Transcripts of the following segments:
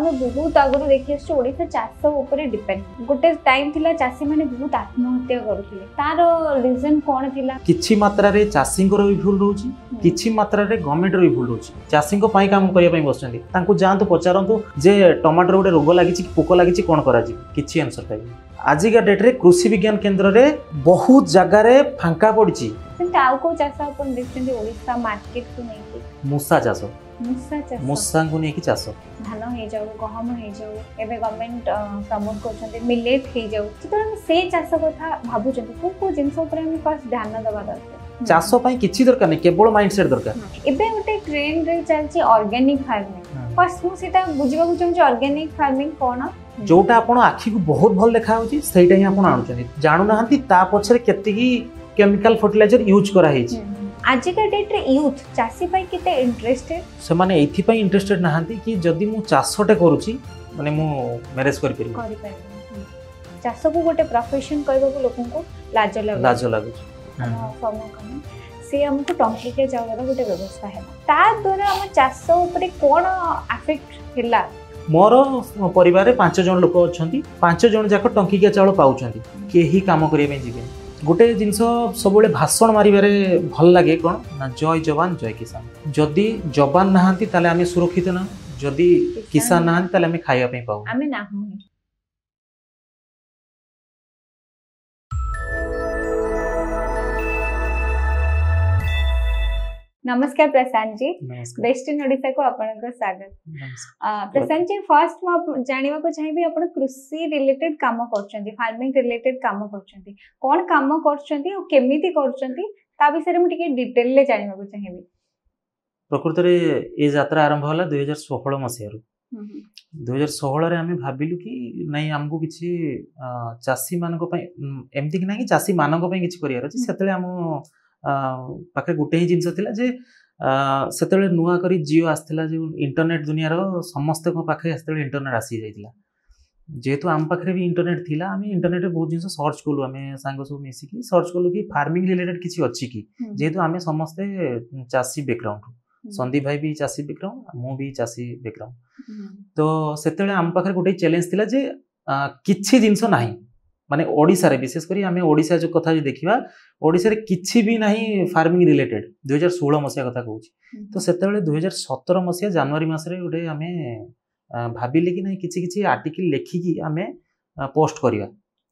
बहुत आगुरी देखी ओडिशा चाष उपर डिपेंड गोटे टाइम थिला चाषी माने बहुत आत्महत्या करुथिले तार रीजन कोन थिला किछि मात्रा रे चाषी को भी भूल रहउची किछि मात्रा रे गवर्नमेंट रो भी भूल रहउची चाषी को पई काम करिया पई बसचंदी तांको जानतो पचारंतु जे टमाटर गोटे रोग लागिछि पोक लागिछि कोन कराजी किछि आंसर पाइबे आजिका डेट रे कृषि विज्ञान केंद्र रे बहुत जगह रे फांका पड़िछि सेंट आउ को चाष अपन देखचंदी ओडिशा मार्केट को नै मुसा चाष मुसा को नै कि चाष धान हो जाऊ गहम हो जाऊ एबे गवर्नमेंट प्रमोट करछन्ते मिलेट हो जाऊ तो हम से चाष कथा भाबुचंती को जिंस ऊपर हम फर्स्ट ध्यान दबा दरकार चाष पई किछि दरकार नै केवल माइंडसेट दरकार एबे गोटे ट्रेंड रे चलछि ऑर्गेनिक फार्मिंग फर्स्ट मु सीता बुझिबा को चाहूँ ऑर्गेनिक फार्मिंग कोन जोटा आपण आखि को बहुत भल देखा होची सेटा ही आपण आनुचंती जानू नाहंती ता पछरे केतिकी केमिकल फर्टिलाइजर यूज करा हेची आज का डेट रे यूथ चासी पई केते इंटरेस्टेड से माने एथि पई इंटरेस्टेड नाहंती कि जदी मु चासटे करूची माने मु मैरिज करि परिबो चाष को गोटे प्रोफेशन कहबो को लोकन को लाज लागो से हमको टंकी के चाउर गोटे व्यवस्था है ता द्वारा हम चाष ऊपर कोन अफेक्ट हिला मोर परिवार 5 जन लोक अछंती 5 जन जाक टंकी के चाउल पाउछंती केही काम करिया में जिबे गोटे जिनस सब भाषण मारे भल लगे कौन ना जय जवान जय किसान जदि जवान नहांती ताले आमे सुरक्षित ना जदि किसान नहांती ताले आमे खाइया पे पाऊ आमे ना हूं नमस्कार प्रशांत जी बेस्ट इन ओडिशा को आपनको स्वागत प्रशांत जी फर्स्ट म जानिबा को चाहिबे आपण कृषि रिलेटेड काम करछंती फार्मिंग रिलेटेड काम करछंती कोन काम करछंती और केमिति करछंती ता विषय में टिके डिटेल ले जानिबा को चाहिबे प्रकृत रे ए यात्रा आरंभ होला 2016 मसिया रो 2016 रे हमें भाबिलु कि नहीं हमको किछि चासी मान को पई एमति कि नहीं चासी मान को पई किछि करियार अछि सेतले हम पाखे गोटे ही जिनस थिला जे सेतले नुआ करी जियो आस्थिला जे इंटरनेट दुनिया रो समस्त को पाखे सेतले इंटरनेट आसी जाइतिला जेहेतु आम पाखे भी इंटरनेट थिला आमे इंटरनेट रे बहुत जिनस सर्च कोलु आमे सांग सब मिसी की सर्च कोलु कि फार्मिंग रिलेटेड किछि अछि कि जेहेतु आमे समस्त चासी बैकग्राउंड संदीप भाई भी चासी बैकग्राउंड मु भी चासी बैकग्राउंड तो सेतले आम पाखे गोटे चैलेंज थिला जे किछि जिनस नाही माने ओडिसा रे विशेष करी आमे ओडिसा जो कथा जे देखिबा ओडिसा रे किछि भी नाही फार्मिंग रिलेटेड 2016 मसिया कथा कहूची तो सेतेबेले 2017 मसिया जनवरी मास रे गोटे आमे भाबिले कि नाही किछि किछि आर्टिकल लेखि कि आमे पोस्ट करिया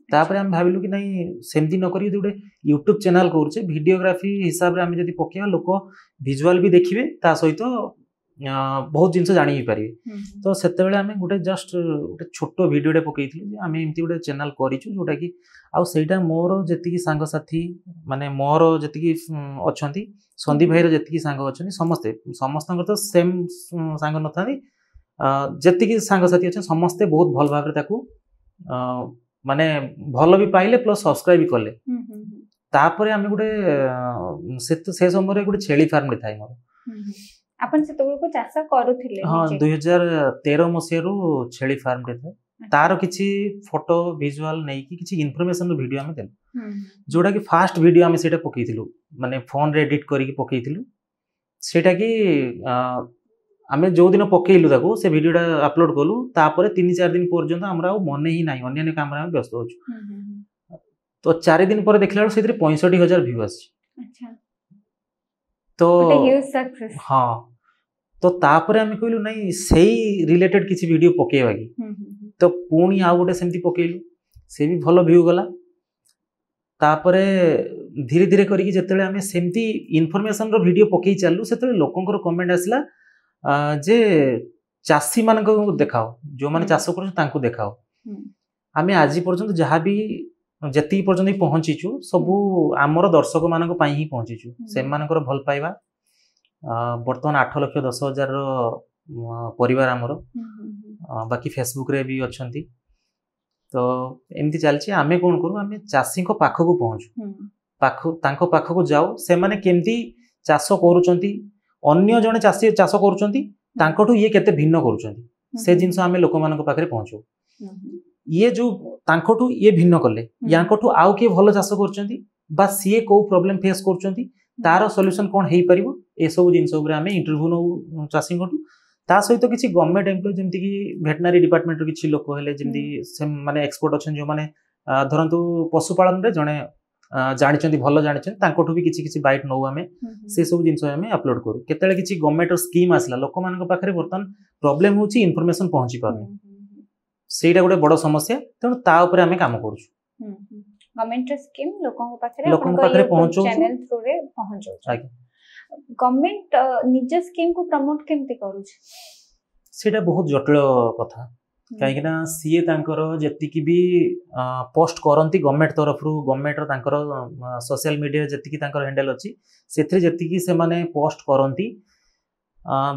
तापर हम भाबिलु कि नाही सेमती न करी गोटे YouTube चैनल करूचे वीडियोग्राफी हिसाब रे आमे जदी पकेया लोक विजुअल भी देखिबे ता सहित बहुत जिनस जानी पारे तो सेतेबेले आमे गोटे जस्ट गोटे छोटो वीडियोटे पकेइथिलु जे आमे एमती गोटे चैनल करिछु जोटा कि आ सेटा मोर जेतिकी सांग साथी माने मोर जेतिकी अछंती संदीप भाई रो जेतिकी सांग अछंती समस्त तो सेम सांग नथानी जेतिकी सांग साथी अछन समस्त बहुत भल भाबरे ताकू माने भल भी पाइले प्लस सब्सक्राइब भी करले तापरे आमे गोटे से समय रे गोटे छेली फार्म रे थाई मोर अपन से तो को चाष करूथिले हां 2013 मसिया रो छेली फार्म रे थे तार किछि फोटो विजुअल नै कि किछि इन्फॉर्मेशन रो वीडियो हमें देल जोडा कि फास्ट वीडियो हमें सेटा पकेइथिलु माने फोन रे एडिट करी कि पकेइथिलु सेटा कि हमें जो दिन पकेइलु ताको से वीडियोटा अपलोड कलु तापर 3-4 दिन पर्यंत हमरा मने ही नाही अन्य काम रे व्यस्त होछु तो 4 दिन पर देखला सेतिर 65,000 व्यू आछि अच्छा तो ह्यूज सक्सेस हां तो तापर हमें कहलु नहीं सेही रिलेटेड किछि वीडियो पकेवा कि तो पुणी आ गोटे सेमती पकेलु से भी भलो व्यू गला तापर धीरे धीरे करी जेतेले हमें सेमती इन्फॉर्मेशन रो वीडियो पकेई चालू सेतेले लोकंकर कमेंट आसला जे चासी मान को देखाओ जो माने चाष कर तांको देखाओ हमें आज पर्यंत जहाँ भी जति पर्यंत पहुंचीचु सबू आमर दर्शक मान ही पहुंचीचु से मानकर भल पाइबा बर्तमान 8,10,000 परिवार आमर बाकी फेसबुक रे भी अच्छंती तो एमती चलची आमे कोन करू आमे चासी को पाख को पहुंचू तांको पाख को जाओ से माने केमती चाष करूचंती अन्य जने चासी चाष करूचंती तांकोठू ये केते भिन्न करूचंती से जिंस आमे लोक मान को पाखरे पहुंचू ये जो तांकोठू ये भिन्न कले यांकोठू आउ के भलो चाष करचंती बा सीए को प्रॉब्लम फेस करचंती तार सॉल्यूशन कोन हेई परिबो ए सब जिंस ऊपर आमे इंटरव्यू नो चासी कोठू ता सहित किसी गवर्नमेंट एम्प्लॉय जमती कि वेटनरी डिपार्टमेंट रो किसी लोक हेले जमती से माने एक्सपर्ट अछन जो माने धरंतु पशुपालन रे जणे जानिचंती भलो जानिचंती तांकोठु भी किसी बाइट नौ आमे से सब जिंस आमे अपलोड करू केतेले किसी गवर्नमेंट स्कीम आसला लोक मान पाखरे बर्तन प्रॉब्लम होची इन्फॉर्मेशन पहुंची पारनी सेटा गोटे बड़ समस्या तेणु ता ऊपर आमे काम करूछु गवर्नमेंट स्कीम लोकन पाखरे पहुंचो चैनल थ्रू रे पहुंचो गवर्नमेंट निज स्कीम को प्रमोट केमती करूछ सेटा बहुत जटिल कथा कहीं ना सीए तांकर जेतिकी भी पोस्ट करंती गवर्नमेंट तरफ रु गवर्नमेंट रो तांकर सोशल मीडिया जेतिकी तांकर हैंडल अछि सेथरे जेतिकी से माने पोस्ट करंती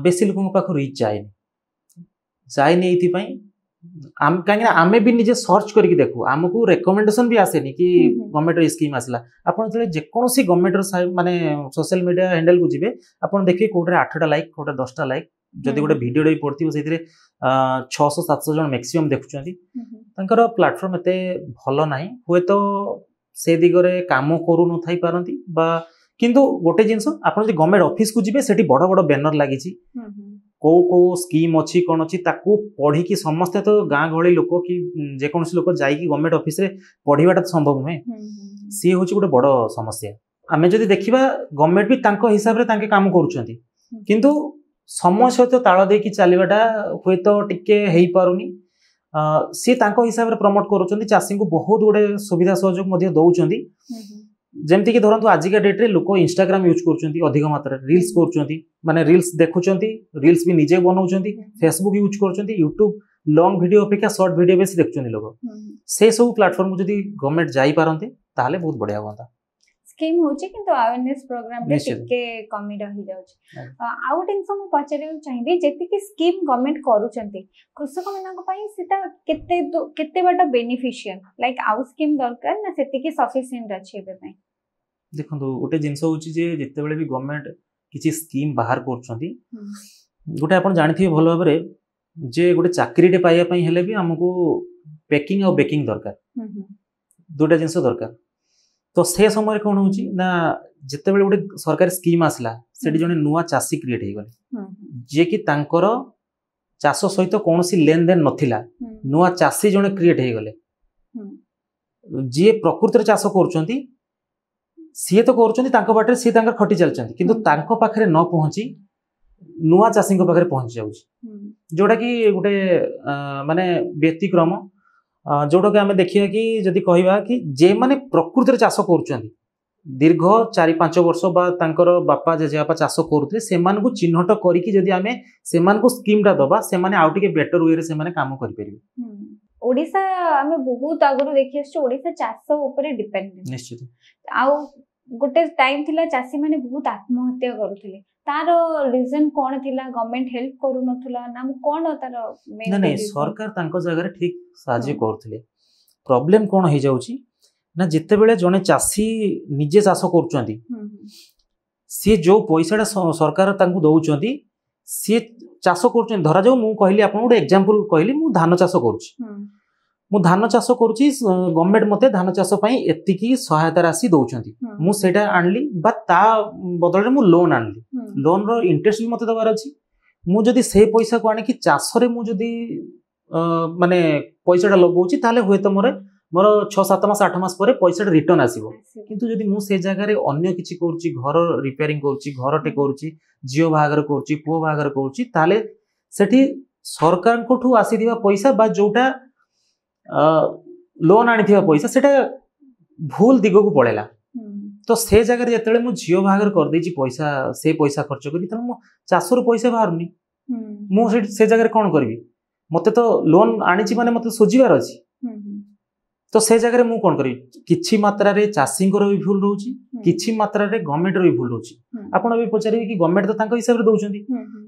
बेसी लोकन पाखु रीच जायनी एथि पई आम कहीं ना आमे भी निजे सर्च करके देखू आमको रेकमेंडेशन भी आसेनी कि गवर्नमेंट स्कीम आसला आपन जले जे कोनोसी गवर्नमेंट माने सोशल मीडिया हैंडल को जिवे आपन देखि कोठरे 8टा लाइक कोठरे 10टा लाइक जदि गोटे वीडियो रे पड़ती सेथिरे 600-700 जन मैक्सिमम देखुचंती तांकर प्लेटफॉर्म एते भलो नाही होय तो से दिगरे काम करू न थाई पारंती बा किंतु गोटे जिंस आपन जे गवर्नमेंट ऑफिस को जिवे सेठी बड़ बड़ बैनर लागि छि को स्कीम अच्छी कौन अच्छी ताकू पढ़ी कि समस्ते तो गाँ गहली लोक कि जेकोसी लोक जाइए गवर्नमेंट ऑफिस रे पढ़ाटा तो संभव नुहे सी हूँ गोटे बड़ समस्या आमे जदि देखिबा गवर्नमेंट भी तांको हिसाब रे तांके काम करूछंती किंतु समय सहित ताल देकी चलवाटा हुए तो टिके हेई पारुनी सी तांको हिसाब रे प्रमोट करूछंती चाषी को बहुत गुडे सुविधा सहयोग मध्य दउछंती जेमती कि धरंतु आजिका डेट रे लोक इंस्टाग्राम यूज करूछंती अधिक मात्रा रील्स करूछंती माने रील्स देखुछंती रील्स भी निजे बनाउछंती फेसबुक यूज करूछंती यूट्यूब लॉन्ग वीडियो अपेक्षा शॉर्ट वीडियो बेसी देखुछंती लोक से सब प्लेटफॉर्म को जदी गवर्नमेंट जाई पारंते ताले बहुत बढ़िया होता स्कीम होची किंतु अवेयरनेस प्रोग्राम रे टिके कमी रही जाउछ आउ टेंस हम पचरे चाहिबे जेति कि स्कीम गवर्नमेंट करूछंती कृषक मानक पई सेटा केते बाटा बेनिफिशियल लाइक आउ स्कीम दरकार ना सेति कि सफिशिएंट अछि बे पई देखंतु गोटे जिंस होची जे जते बेले भी गवर्नमेंट किछि स्कीम बाहर करछंती गोटे आपण जानिथिबे भलो भाबरे जे गोटे चाकरी टे पाइया पई हेले भी हमको पैकिंग और बेकिंग दरकार दुटा जिंस दरकार तो से समय कौन होची ना जिते बेले गोटे सरकारी स्कीम आसला सेठी जने नुआ चासी क्रिएट हे गले जे कि तांकर चाष सहित कोनोसी लेन देन नथिला नुआ चासी जने क्रिएट हे गले जे प्रकृति रे चाष करछंती सी तो करछंती तांको बाटे सी तांकर खटी चलछंती किंतु तांको पाखरे न पहुंची नुआ चासी को पाखरे पहुंच जाउची जोटा कि गोटे माने व्यतिक्रम जोटा कि आम देखिए कि जदि कहवा कि जे माने प्रकृति चाष कर दीर्घ 4-5 वर्ष तांकर बापा जेजेबापा चाष करुले से चिन्हट करके जदि आमे से स्कीमटा दबा से आउ टिके बेटर वे से काम करें ओडिशा आमे बहुत आगु देखि आछो ओडिशा चाष ऊपर डिपेंडेंट निश्चित आउ गोटे टाइम थिला चासी माने बहुत आत्महत्या करुथिले तार रीजन कोन थिला गवर्नमेंट हेल्प करू नथुला ना कोन तार मेन नहीं सरकार तांको जगह रे ठीक साहाय्य करथिले प्रॉब्लम कोन हो जाउची ना जिते बेले जने चासी निजे चाष करूचंती सी जो पैसाटा सरकार तांको दउचंती सी चाष करूचंती धरा जाऊ मु कहली आपन गोटे एग्जांपल कहली मु धान चाष करूची मु धान चाष करूची गवर्नमेंट मते धान चाष पई एतिकी सहायता राशि दउचंती मु सेटा आनली बा ता बदल रे मु लोन आनली लोन रो इंटरेस्ट भी मते दबार अछि मु जदी से पैसा को आने कि चाष रे मु जदी माने पैसाटा लगौची ताले होय त मोर 6-7 मास 8 मास परे पैसाटा रिटर्न आसीबो किंतु जदी मु से जगह रे अन्य किछि करूची घर रिपेयरिंग करूची घरटे करूची जियो भागर करूची पो भागर करूची ताले सेठी सरकार कोठू आसीदिबा पैसा बा जोटा लोन आनी पैसा सेटा भूल दिग को पड़ेला तो से जगह जिते मुझे झील बाहर कर देछि पैसा से पैसा खर्च करी तेणु मो चाषर पैसा बाहरनी मुझे जगह कौन करी मते तो लोन आनी माने मते सोझिबार अछि तो से जगह मु कौन करी किछि मात्रा रे चाषी भी भूल रोची किछि मात्रा रे गवर्नमेंट भी भूल रोची आपण भी पचारे कि गवर्नमेंट तो तांको हिसाब रे दउचंती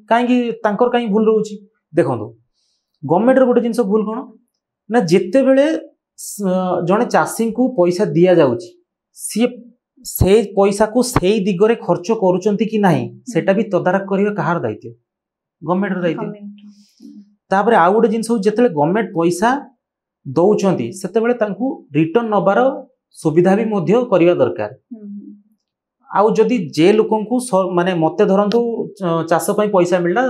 काहे तांकर काहे भूल रोची देखंतु गवर्नमेंट रो गोटे जिंस भूल कोन ना जिते बेले जने चाषी को पैसा दिया जाउची सी से पैसा को सही दिगरे खर्च करूचंती कि नाही सेटा भी तदारक करिया कहार दायित्व गवर्नमेंट रो दायित्व तापर आ गोटे जिंस जेतेले गवर्नमेंट पैसा दउचंती सेते बेले तांकू रिटर्न नबार सुविधा भी मध्य करिया दरकार आउ जदि जे लोकंकु माने मते धरंतु चाष पई पैसा मिलला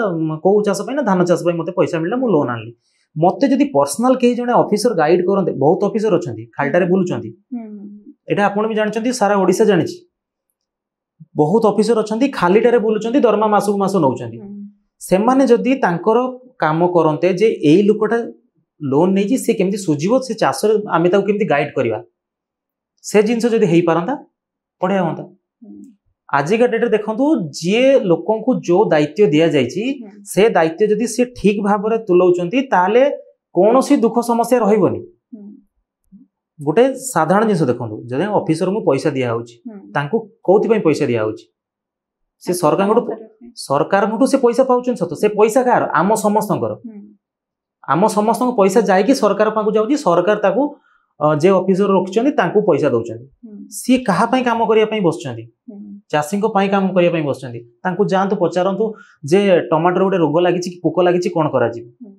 को चाष पई ना धान चाष पई मते पैसा मिलला मु लोन आनली मते जदि पर्सनल के जने ऑफिसर गाइड करंते बहुत ऑफिसर अछंती खालटारे बुलुचंती एटा आपण भी जानचंती सारा ओडिसा जानिछि बहुत ऑफिसर अछंती खालीटारे बुलुचंती दरमा मासु मास नउचंती सेमाने जदि तांकर काम करंते जे एई लोकटा लोन नै जे से केमति सुजिवो से चाष आमे ताको केमति गाइड करबा से जिंस जदि हेई पारंता पढिया होंता आजिका डेट देखंतु जे लोकन को जो दायित्व दिया जायछि से दायित्व जदि से ठीक भाव रे तुलौचंती ताले कोनोसी दुख समस्या रहिबोनी गोटे साधारण जिंस देखंतु जदि ऑफिसर को पैसा दिया होछि तांको कोथि पई पैसा दिया होछि से सरकार को से पैसा पाउछन सत से पैसा कार आम समस्त पैसा जाय कि सरकार पाकु जाउछि सरकार ताकु जे ऑफिसर रखिछन्ती तांको पैसा दउछन्ती सी कहा पई काम करिया पई बसछन्ती चाषी को पई काम करिया पई बसछन्ती तांको जानतु पचारंतु जे टमाटर गोटे रोग लागिछि कि पोक लागिछि कोन करा जिवो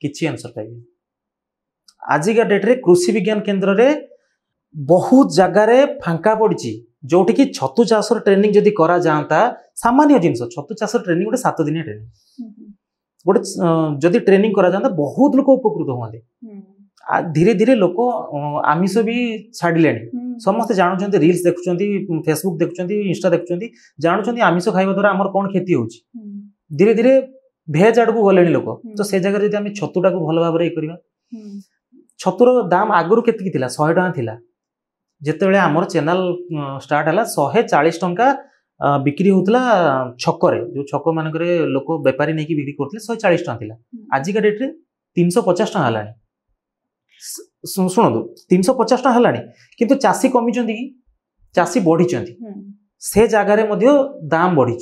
किछि आंसर पाइबे आजिका डेट रे कृषि विज्ञान केंद्र रे बहुत जगह रे फांका पड़िछि जोठी कि छतु चाषर ट्रेनिंग जदि करा जांता सामान्य जिंस छतु चाषर ट्रेनिंग गोटे 7 दिन ट्रेनिंग गोटे जदि ट्रेनिंग करा जांता बहुत लोक उपकृत होंदे धीरे धीरे लोक आमिष भी छाड़िले समस्त जानुचंती रील्स देखुचंती फेसबुक देखुचंती इंस्टा देखुचंती जानुचंती आमिष खाइबा द्वारा हमर कोन खेती होउची धीरे धीरे भेज आड़ को गलेनी लोक तो से जगह जदि हम छतुटा को भल भाबरे करबा छतुर दाम आगुरु केतकी थिला 100 टका थिला जेतेबेले हमर चैनल स्टार्ट हला 140 टका बिक्री होतला छकरे जो छक मानकरे लोक व्यापारी नै कि बिक्री करथले 140 टका थिला आजिका डेट रे 350 टका हलानी शुणु 350 टका हलानी किंतु चासी कमी कि चासी बढ़ी से जगार दाम बढ़ी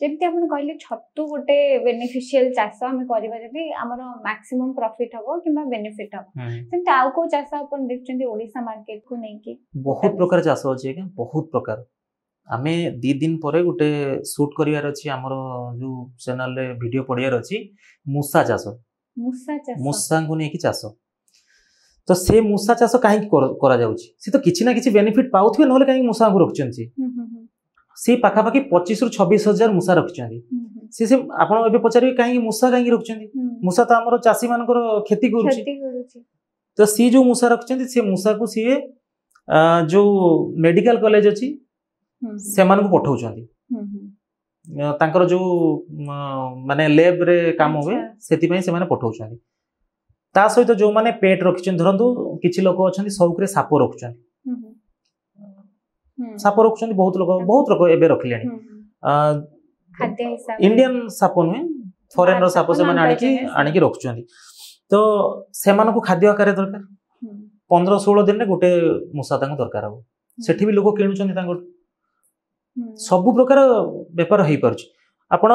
जेमती आपण कहले छतु गोटे बेनिफिशियल चाष आम करबा जदी हमर मैक्सिमम प्रॉफिट हबो किबा बेनिफिट हबो सेमती आउ को चाष आपण देखचंदी ओडिसा मार्केट को नै कि बहुत प्रकार चाष अछि के बहुत प्रकार आमे 2 दिन परे गोटे शूट करिवार अछि हमर जो चैनल रे वीडियो पडियार अछि मूसा चाष मूसा को नेकी चाष तो से मूसा चाष काहे करा जाउछि से तो किछि ना किछि बेनिफिट पाउथबे नहले काहे मूसा को रखचंती से पाखा पाखी 25 रु 26 हजार मूसा रखचंती से आपण एबे पचारिबे काहे मूसा काहे रखचंती मूसा तो हमर चासी मानकर खेती करूछि तो सी जो मूसा रखचंती से मूसा को सी जो मेडिकल कॉलेज अछि से मान को पठाउचंती तांकर जो माने लैब रे काम हुए सेति पई से माने पठाउचंती ता सहित जो माने पेट रखिछन धरंतु किछि लोक अछंती सौक रे साप रखुछंती साप रखुछंती बहुत लोक एबे रखिलेनी खाद्य हिसाब इंडियन साप नुहे फॉरेनर साप से माने आनी की रखुछंती तो से मान को खाद्य आकार दरकार 15-16 दिन रे गोटे मूसा तांको दरकार हो सेठी भी लोक किणुछंती तांको सब प्रकार व्यापार हो पार आपण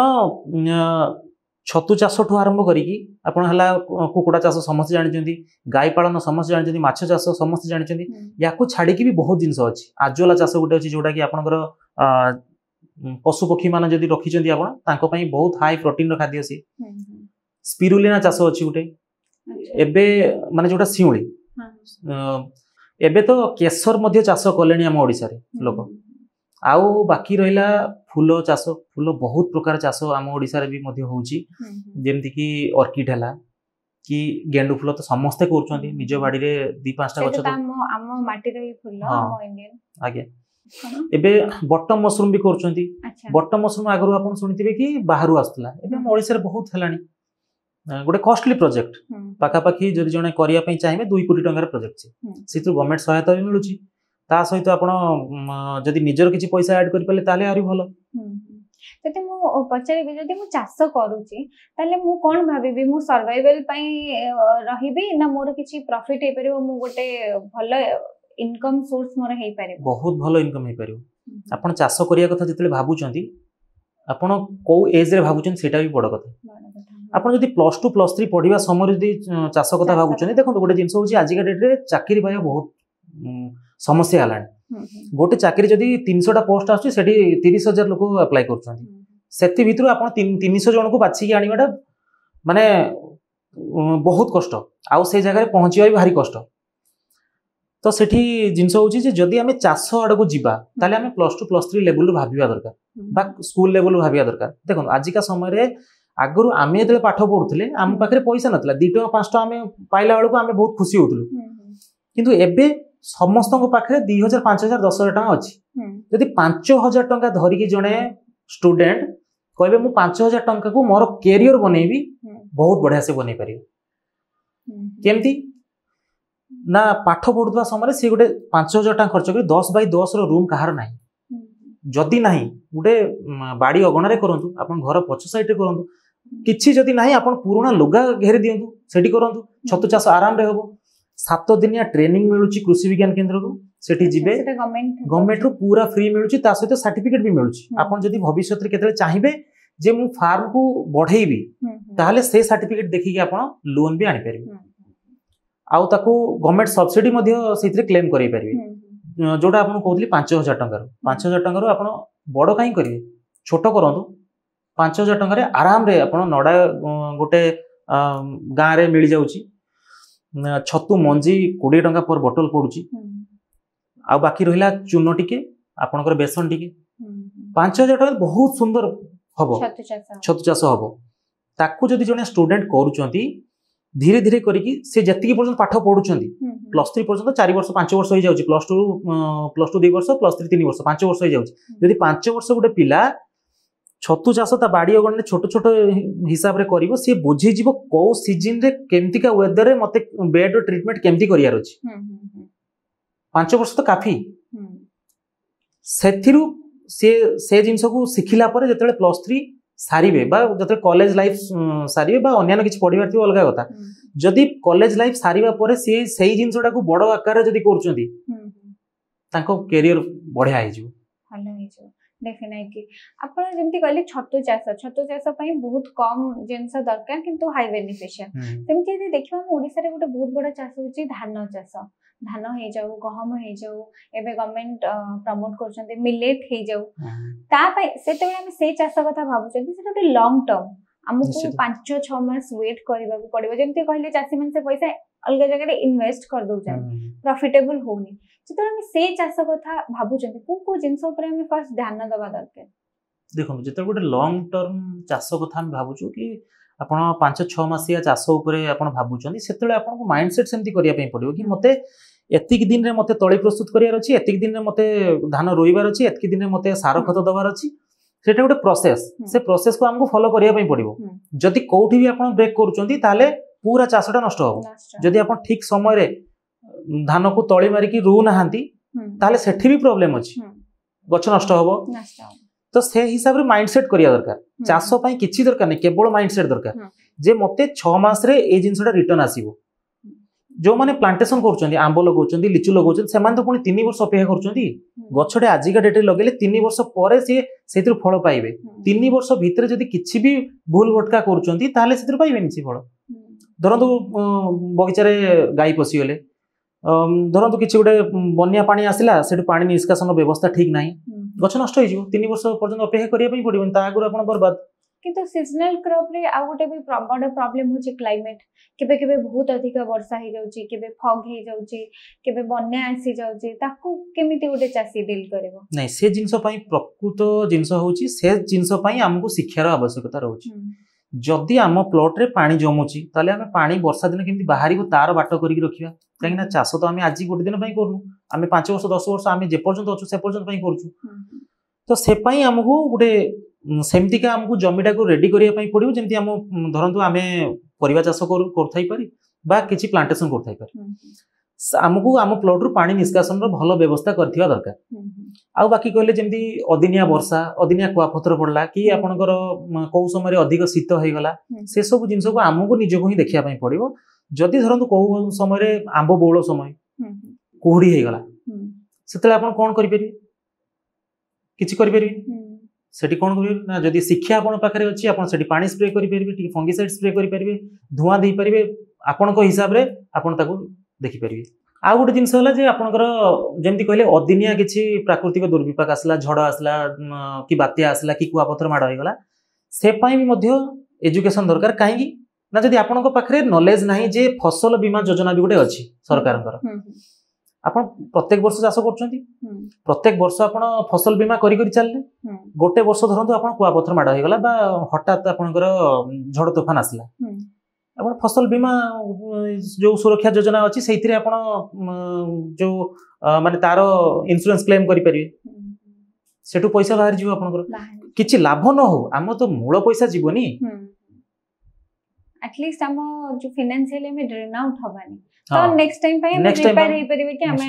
छतु चाष ठू आरंभ करिकी आपण हला कुकुड़ा चाष समस्त जानिचंती गाय पालन समस्त जानिचंती माछ चाष समस्त जानिचंती याकू छाड़ी की भी बहुत जिंस अछि आजोला चाष गोटे अछि जोटा कि आपनकर पशु पक्षी मान जदि रखिचंती आपण तांको पई बहुत हाई प्रोटीन रो खाद्य अछि स्पिरुलिना चाष अछि गोटे एबे माने जोटा सिउली एबे तो केसर मध्ये चाष कलेनी हम ओडिसा रे लोक आउ बाकी रहिला फूल चाष फूल बहुत प्रकार चाष आम ओडिसा रे भी मध्ये होउची जेमति कि ऑर्किड हला कि गेंडू फूल तो समस्ते करछंती निज बाड़ी रे 2-5टा गछ तो आम माटी रे फूल आम इंडियन आगे एबे बटम मशरूम भी करछंती बटम मशरूम आगरो आपण सुनिथिबे कि बाहरु आस्तला एबे हम ओडिसा रे बहुत हलानी गोटे कॉस्टली प्रोजेक्ट पाखा पाखी जदि जने करिया पई चाहिबे 2 कोटी टंका रे प्रोजेक्ट छै सितु गवर्नमेंट सहायता भी मिलुची ता सहित आपण जदि निजर किछि पैसा ऐड करि पले ताले आरी भलो जदि मु पचारिबे जदि मु चाष करूची ताले मु कोन भाबिबे मु सर्वाइवल पई रहिबे ना मोर किछि प्रॉफिट हे परिबो मु गोटे भलो इनकम सोर्स मोर हे परिबो बहुत भलो इनकम हे परिबो आपण चाष करिया कथा जतले भाबुचंती आपण को एज रे भाबुचंती सेटा भी बड़ कथा आपण जदि +2 +3 पढिबा समय जदि चाष कथा भाबुचंती देखो गोटे जिंस होची आजिका डेट रे चाकरी पाया बहुत समस्या हलानी गोटे चाकरी जदि 300टा पोस्ट आछी सेठी 30,000 लोक अप्लाई करछंती सेति भितरु आपण 300 जन को बाछि के आनिबाटा माने बहुत कष्ट आउ से जगह रे पहुंचीबा भी भारी कष्ट तो सेठी जिनस होची जे जदी आमे चाष आडको जिबा ताले आमे +2 +3 लेवल भाबिया दरकार बा स्कूल लेवल भाबिया दरकार। देखो आजिका समय रे आगरु आमे जेतले पाठ पढुथले आम पाखरे पैसा नतला 2 टका 5 टका आमे पाइला बेलको आमे बहुत खुशी होतलु किंतु एबे समस्तक पाखरे 2000 5000 10000 टका अछि। जदि 5000 टका धरि कि जणे स्टूडेंट कहबे मु 5000 टका को मोर कैरियर बनेबी बहुत बढ़िया से बनै परियो केमती ना पाठ पढुवा समय से गोटे 5000 टका खर्च कर 10 बाय 10 रो रूम कहार नाही जदि नाही गोटे बाड़ी अगणा रे करंतु आपण घर पछ साइड रे करंतु किछि जदि नाही आपण पुराना लुगा घेरि दियंतु सेठी करंतु छतु चाष आराम रे होबो। 7 दिनिया ट्रेनिंग मिलुची कृषि विज्ञान केंद्र को सेठी जिबे गवर्नमेंट रो पूरा फ्री मिलुची ता सहित सर्टिफिकेट भी मिलुची। आपण जदि भविष्य रे केतले चाहिबे जे मु फार्म को बढ़ेइबी ताहले से सर्टिफिकेट देखि कि आपण लोन भी आनि परिबे आउ ताको गवर्नमेंट सब्सिडी मध्ये सेथिरे क्लेम करै परिबे जोटा आपण कहउतली 5000 टका रो 5000 टका रो आपण बड़ काई करिवे छोटो करंतु 5000 टका रे आराम रे आपण नडा गोटे गां रे मिल जाउची छतु मंजी 20 टका पर बोतल पडुची आ बाकी रहिला चूनो टिके आपनकर बेसन टिके 5000 टका बहुत सुंदर हबो छतु चाष हबो। ताकू जदि जने स्टूडेंट करूचंती धीरे धीरे करिकी से जति पर्यंत पाठ पढुचंती +3 पर्यंत 4 वर्ष 5 वर्ष हो जाउची +2 2 वर्ष +3 3 वर्ष 5 वर्ष हो जाउची। जदि 5 वर्ष गोटे पिला छतु चाष ता बाड़ी अगण छोट छोट हिसाब रे करिवो से बुझी जीवो को सीजन रे केमती का वेदर रे मते बेड ट्रीटमेंट केमती करियार अछि 5 वर्ष तो काफी सेथिरु से जिंस को सिखिला परे जतले +3 सारिबे बा जतले कॉलेज लाइफ सारिबे बा अन्य किछि पढिबार थि अलगा कथा जदि कॉलेज लाइफ सारिबा परे से सेही जिंसटा को बड़ आकार रे जदि करचंती तांको कैरियर बढ़िया हे जिवो हल्ला हे जिवो डेफिनेटली। आपण जेमति कहले छतु चाष पई बहुत कम जिंस दरकार किंतु हाई बेनिफिशियल सेमति यदि देखिबा ओडिसा रे गोटे बहुत बड़ा चाष होची धान चाष धान हे जाऊ गहम हे जाऊ एबे गवर्नमेंट प्रमोट करछन्ते मिलेट हे जाऊ ता पई सेते हम से चाष कथा भाबु छथि सेटा गोटे लॉन्ग टर्म हमको 5-6 मास वेट करबा को पड़िबो जेमति कहले चासी मन से पैसा अलग जगह रे इन्वेस्ट कर दउ जान प्रॉफिटेबल होनी जतो हम से चाष कथा भाबु छथि को जिंस ऊपर हम फर्स्ट ध्यान दबा दरकार। देखो जतो गोटे लॉन्ग टर्म चाष कथा हम भाबु छु कि आपण 5-6 मासिया चाष ऊपर आपण भाबु छथि सेतले आपण को माइंडसेट सेमति करिया पई पड़िबो कि मते एतिक दिन रे मते तळी प्रस्तुत करियार अछि एतिक दिन रे मते धान रोइबार अछि एतिक दिन रे मते सार खत दबार अछि सेटा गोटे प्रोसेस से प्रोसेस को हमको फॉलो करिया पई पड़िबो। जदि कोठी भी आपण ब्रेक करूचंती ताले पूरा चाषटा नष्ट हो जदि आपण ठीक समय रे धान को तळी मारी कि रू नाहांती ताले सेठी भी प्रॉब्लम अछि गछ नष्ट होबो तो से हिसाब रे माइंडसेट करिया दरकार चाष पई किछि दरकार नै केवल माइंडसेट दरकार जे मते 6 मास रे ए जिंसटा रिटर्न आसीबो। जो माने प्लांटेशन करूचंती आंबो लगौचंती लिचु लगौचंती सेमान तो पुनी 3 वर्ष अपेक्षा करूचंती गछटे आजिका डेट लगेले 3 वर्ष परे से सेतिर फल पाइबे 3 वर्ष भितरे जदि किछि भी भूल भटका करूचंती ताले सेतिर पाइबेनी से फल। धरंतु बगीचा रे गाई पसी गेले धरंतु किछि गोटे बन्या पानी आसिला सेठु पानी निष्कासन व्यवस्था ठीक नाही गछ नष्ट होई जिवो 3 वर्ष पर्यंत अपेक्षा करिया पई पडिबो ता आगुर आपण बर्बाद। किंतु सीजनल क्रॉप रे आ गोटे भी बड़ प्रॉब्लम होची क्लाइमेट केबे केबे बहुत अधिक वर्षा हे जाउची केबे फॉग हे जाउची केबे बन्या आसी जाउची ताकू केमिति गोटे चासी डील करबो नै से जिंस पई प्रकृत जिंस होची से जिंस पई हमकु शिक्षार आवश्यकता रहउची। जदि आम प्लॉट रे पानी जमुची ताले हम पानी वर्षा दिन केमिति बाहरी को तार बाट करिक रखिया काहेकि ना चाष तो हम आज गोटे दिन पई करनु हम 5 वर्ष 10 वर्ष हम जे पर्यंत अछु से पर्यंत पई करछु तो से पई हमकु गोटे सेमती का हमकु जमीटा को रेडी करिया पई पडियो जेमती हम धरंतु आमे परिवा चाष करथाई पारी बा किछि प्लांटेशन करथाई पारी हमकु आम प्लॉट रु पानी निष्कासन रो भलो व्यवस्था करथिया दरकार। आ बाकी कहले जेमती अदिनिया वर्षा अदिनिया कुआपथर पड़ला कि आपनकर को समय रे अधिक शीत होई गला से सब जिंस को हमकु निजको ही देखिया पई पडियो। जदि धरंतु को समय रे आंबो बोळो समय कुहुडी होई गला सेतले आपन कोन करि परिबे किछि करि परिबे सेठी कोन करिवे ना जदि शिक्षा आपन पाखरे अछि आपन सेठी पानी स्प्रे करि परिबे टिके फंगिसाइड स्प्रे करि परिबे धुआं देई परिबे आपन को हिसाब रे आपन ताको देखि परिबे। आ गोटे जिंस होला जे आपनकर जेमति कहले अदिनिया किछि प्राकृतिक दुर्विपाक आसला झड़ आसला कि बात्या आसला कि कुआपथर माड होई गला से पई भी मध्य एजुकेशन दरकार काहेकि ना जदि आपन को पाखरे नॉलेज नाही जे फसल बीमा योजना भी गोटे अछि सरकारनकर ଆପଣ ପ୍ରତ୍ୟେକ ବର୍ଷ ଚାଷ କରୁଛନ୍ତି, ପ୍ରତ୍ୟେକ ବର୍ଷ ଆପଣ ଫସଲ ବୀମା କରି କରି ଚାଲିଲେ, ଗୋଟେ ବର୍ଷ ଧରନ୍ତୁ ଆପଣ କୁଆପଥର ମାଡ଼ ହେଇଗଲା ବା ହଠାତ୍ ଆପଣଙ୍କର ଝଡ଼ ତୋଫାନ ଆସିଲା, ଆପଣ ଫସଲ ବୀମା ଯୋଉ ସୁରକ୍ଷା ଯୋଜନା ଅଛି ସେଇଥିରେ ଆପଣ ଯୋଉ ମାନେ ତାର ଇନ୍ସୁରାନ୍ସ କ୍ଲେମ କରିପାରିବେ, ସେଠୁ ପଇସା ବାହାରି ଯିବ ଆପଣଙ୍କର, କିଛି ଲାଭ ନ ହଉ ଆମ ତ ମୂଳ ପଇସା ଯିବନି, एटलीस्ट हम जो फाइनेंशियली में ड्रेन आउट होबानी तो नेक्स्ट टाइम पे हम रिपेयर हे परिबे कि हमें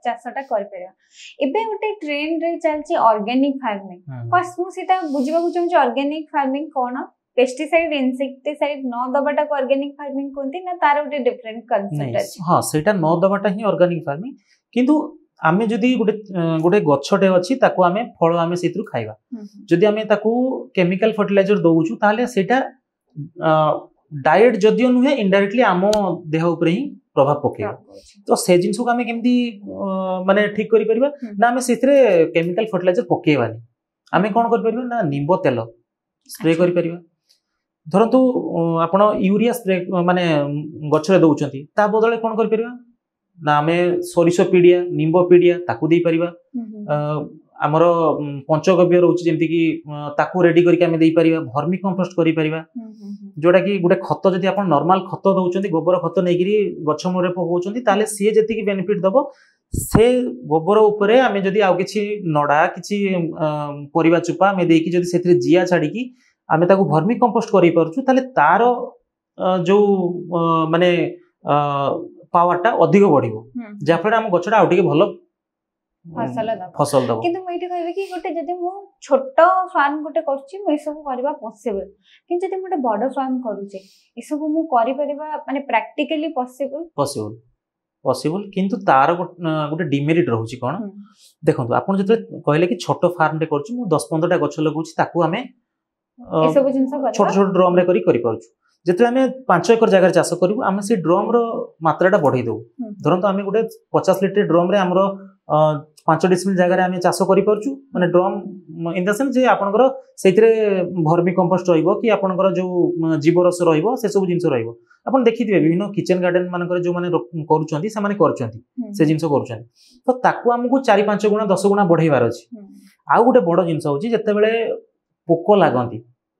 चासटा कर परिबा। एबे गोटे ट्रेंड रे चलची ऑर्गेनिक फार्मिंग, फर्स्ट मु सीता बुझिबा को चाहू ऑर्गेनिक फार्मिंग कोन, पेस्टिसाइड इनसेक्टिसाइड न दबाटा को ऑर्गेनिक फार्मिंग कोनती ना तार गोटे डिफरेंट कांसेप्ट अछि। हां सेटा न दबाटा ही ऑर्गेनिक फार्मिंग, किंतु आमे जदी गोटे गछटे अछि ताको आमे फळ आमे सेतरु खाइबा, जदी आमे ताको केमिकल फर्टिलाइजर दोउछु ताले सेटा डाइट जदियो नुहे इनडायरेक्टली आम देह उपरे ही प्रभाव पकेगा, तो से जिंस को आमे केमती माने ठीक करि परिबा ना आमे सेथरे केमिकल फर्टिलाइजर पकेबानी, आमे कोन करि परिबा ना निंबो तेल स्प्रे करि परिबा, धरंतु आपण यूरिया स्प्रे माने गछरे दउचंती ता बदले कोन करि परिबा ना आमे सोरिषो पीडिया निंबो पीडिया ताकू दे परिबा, आमर पंचगव्य रोच जेमति कि ताकू रेडी करके आमे देई परिबा, भर्मी कंपोस्ट करि परिबा, जोटा कि गोटे खत जदि आपण नॉर्मल खत दउचंती गोबर खत नेगिरी गछ मोरे पकोचंती ताले सी जेति कि बेनिफिट दबो से गोबर उपरे आमे जदि आउ किछि नडा किछि परिबा चुपा आमे देकी जदि सेथरे जिया छाडी कि आमे ताकू भर्मी कंपोस्ट करि परछु ताले तारो जो माने पावरटा अधिक बढ़िबो, जाफर हम गछटा आउटिके भलो फसल दबो। किंतु मैं इटे कहबे कि गोटे जदि मु छोटो फार्म गोटे करछि मु सब करबा पॉसिबल, किंतु जदि मोटे बड़ फार्म करूचे ई सब मु करि परबा माने प्रैक्टिकली पॉसिबल किंतु तार गोटे डिमेरिट रहउची कोन, देखंतु आपण जते कहले कि छोटो फार्म रे करछि मु 10-15 टा गछ लगउछि ताकू हमें ए सब जिंस करबा छोट छोट ड्रम रे करि परछु, जेते आमे 5 एकर जगह चाष करू आमे से ड्रम रो मात्राटा बढ़ाई दउ, धरंतु आमे गोटे 50 लिटर ड्रम रे हमरो 5 डिसिमिल जगह आमे चाष करि परछु, माने ड्रम इन द सेंस जे आपनकर सेतिरे भर्मी कंपोस्ट रहइबो कि आपनकर जो जीव रस रहइबो से सब जिंस रहइबो, आपण देखिथिबे विभिन्न किचन गार्डन मानकर जो माने करूचंती से माने करचंती से जिंस करूचंती, तो ताकू हमकु 4-5 गुणा 10 गुणा बढ़ाइबार अछि। आ गोटे बड़ जिंस होची जते बेले पोको लागंती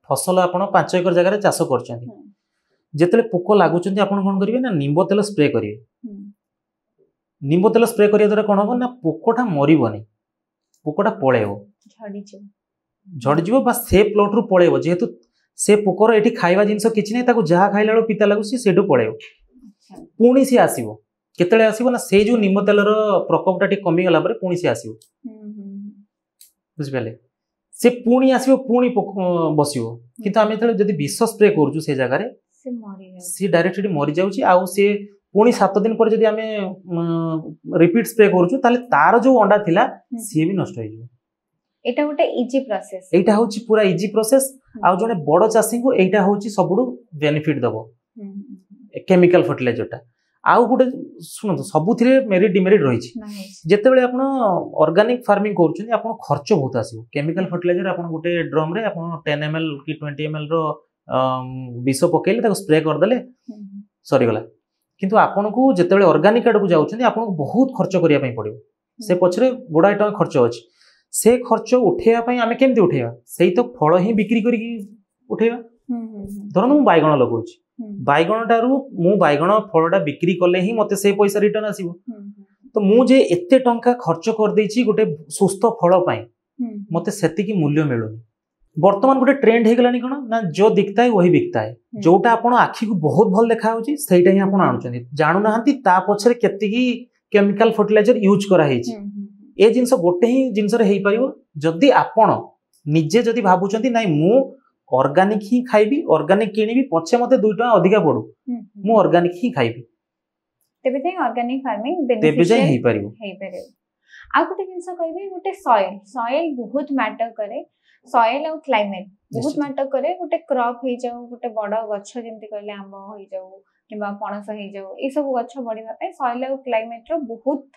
फसल आपण 5 एकर जगह रे चाष करचंती, जेतले पोको लागुचंती आपण कोन करिवे ना निंबो तेल स्प्रे करिवे, निंबो तेल स्प्रे करिया द्वारा कोन हो ना पोकोटा मरिबोनी, पोकोटा पळेबो झड़ी जीवो बा से प्लॉट रु पळेबो, जेहेतु से पोकोर एठी खाइबा जिंस किछि नै ताको जहा खाइलाळो पिता लागु सेडु पळेबो, पुणी से आसीबो केतले आसीबो ना से जो निंबो तेलर प्रकोपटा टी कमी गला परे पुणी से आसीबो, बुझ पेले से पुणी आसीबो पुणी बसिबो, किंतु आमे तले जदी विष स्प्रे करजु से जगह रे से डायरेक्टली मरि जाउची, आ से पुणी 7 दिन पर जदी आमे रिपीट स्प्रे करजु ताले तार जो अंडा थिला से भी नष्ट होई जु। एटा गोटे इजी प्रोसेस, एटा होची पूरा इजी प्रोसेस, आ जने बड़ चासी को एटा होची सबुडू बेनिफिट दबो केमिकल फर्टिलाइजरटा। आउ गोटे सुनतो सबुथिरे मेरिट डिमेरिट रहिछि, जेतेबेले आपण ऑर्गेनिक फार्मिंग करूछन आपण खर्च बहुत आसीबो, केमिकल फर्टिलाइजर आपण गोटे ड्रम रे आपण 10 ml कि 20 ml रो विष पकेले ताको स्प्रे कर देले सरी गला, किंतु आपण को जेतेबेले ऑर्गेनिक आडू जाउछन आपण बहुत खर्च करिया पई पड़िबो, से पछरे गोडा टका खर्च अछि, से खर्च उठेया पई आमे केमति उठेया, सेही तो फळ ही बिक्री करी उठेया। धरन मु बायगण लगौछि, बायगणटारू मु बायगण फळटा बिक्री कले ही मते से पैसा रिटर्न आसीबो, तो मु जे एते टंका खर्च कर देछि गोटे सुस्थ फळ पई मते सेति की मूल्य मिलुनी। वर्तमान गोटे ट्रेंड हे गलानी कोन ना जो दिखता है वही बिकता है, जोटा आपण आखी को बहुत भल देखा होछि सेइटा ही आपण आनुचंदी, जानु नाहंती ता पछरे केति की केमिकल फर्टिलाइजर यूज करा हेछि। ए जिंस गोटे ही जिंस रे हेइ परिबो जदी आपण निजे जदी भाबुचंती नाइ मु ऑर्गेनिक ही खाइबी, ऑर्गेनिक किनिबी, पछे मते 2 टका अधिका पडू मु ऑर्गेनिक ही खाइबी, तेबे जे ऑर्गेनिक फार्मिंग तेबे जे हेइ परिबो। आ गोटे जिंस कहबी गोटे सॉइल बहुत मैटर करे, सॉइल और क्लाइमेट बहुत मैटर करे, गोटे क्रॉप हे जाऊ गोटे बड़ गछ जेमति कहले आंब हे जाऊ किबा पणस हे जाऊ ए सब गछ बढ़िबा पे सॉइल और क्लाइमेट रो बहुत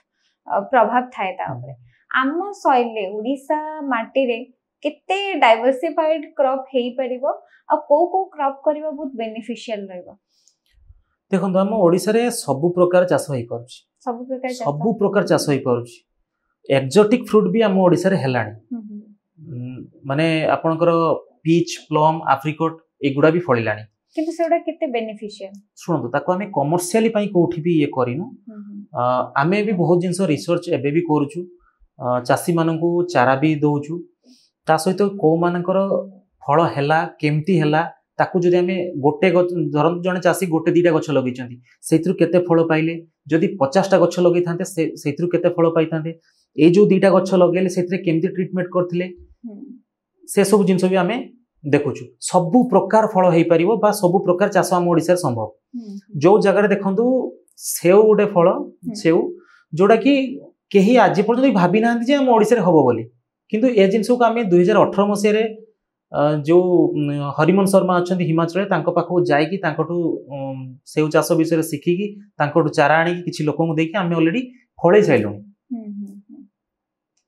प्रभाव थाए ता ऊपर। आम सॉइल ले ओडिसा माटी रे केते डाइवर्सिफाइड क्रॉप हेइ परिबो आ को क्रॉप करबा बहुत बेनिफिशियल रहबो। देखो हम ओडिसा रे सब प्रकार चाष होई परछि, ସବୁ ପ୍ରକାର ଚାଷ ହେଇପାରୁଛି। एक्जोटिक फ्रूट भी आम ओडिशा रे हेलाणी माने आपनकर पीच प्लम एप्रिकॉट एगुडा भी फळिलाणी किंतु सेडा केते बेनिफिशियल सुनंतु ताको आमे कमर्शियली पई कोठी भी ये करिनु आमे भी बहुत जिंस रिसर्च एबे भी करूछु चासी माननकु चारा भी दोछु ता सहित को मानकर फळ हेला केमती हेला ताकू जदि आमे गोटे धरन जने चासी गोटे दीटा गछ लगैचंती सेतिरु केते फळ पाइले जदि 50 टा गछ लगै थांते सेतिरु केते फळ पाइ थांते ए जो दीटा गछ लगेले सेतिरे केमती ट्रीटमेंट करथिले से सब जिंस भी आमे देखुछु सबु प्रकार फळ हेइ परिबो बा सबु प्रकार चाष आम ओडिसा संभव जो जगह देखंतु सेव गोटे फळ सेव जोडा कि केही आज पर्यंत भाबी नांती जे आम ओडिसा रे हबो बोली किंतु ए जिंस को आमे 2018 मसिया रे जो हरिमन शर्मा अच्छा हिमाचल पाखु जाइकी सेव चाष विषय शिखिकी चारा आनी किसी लोक आम ऑलरेडी फल साइलुनी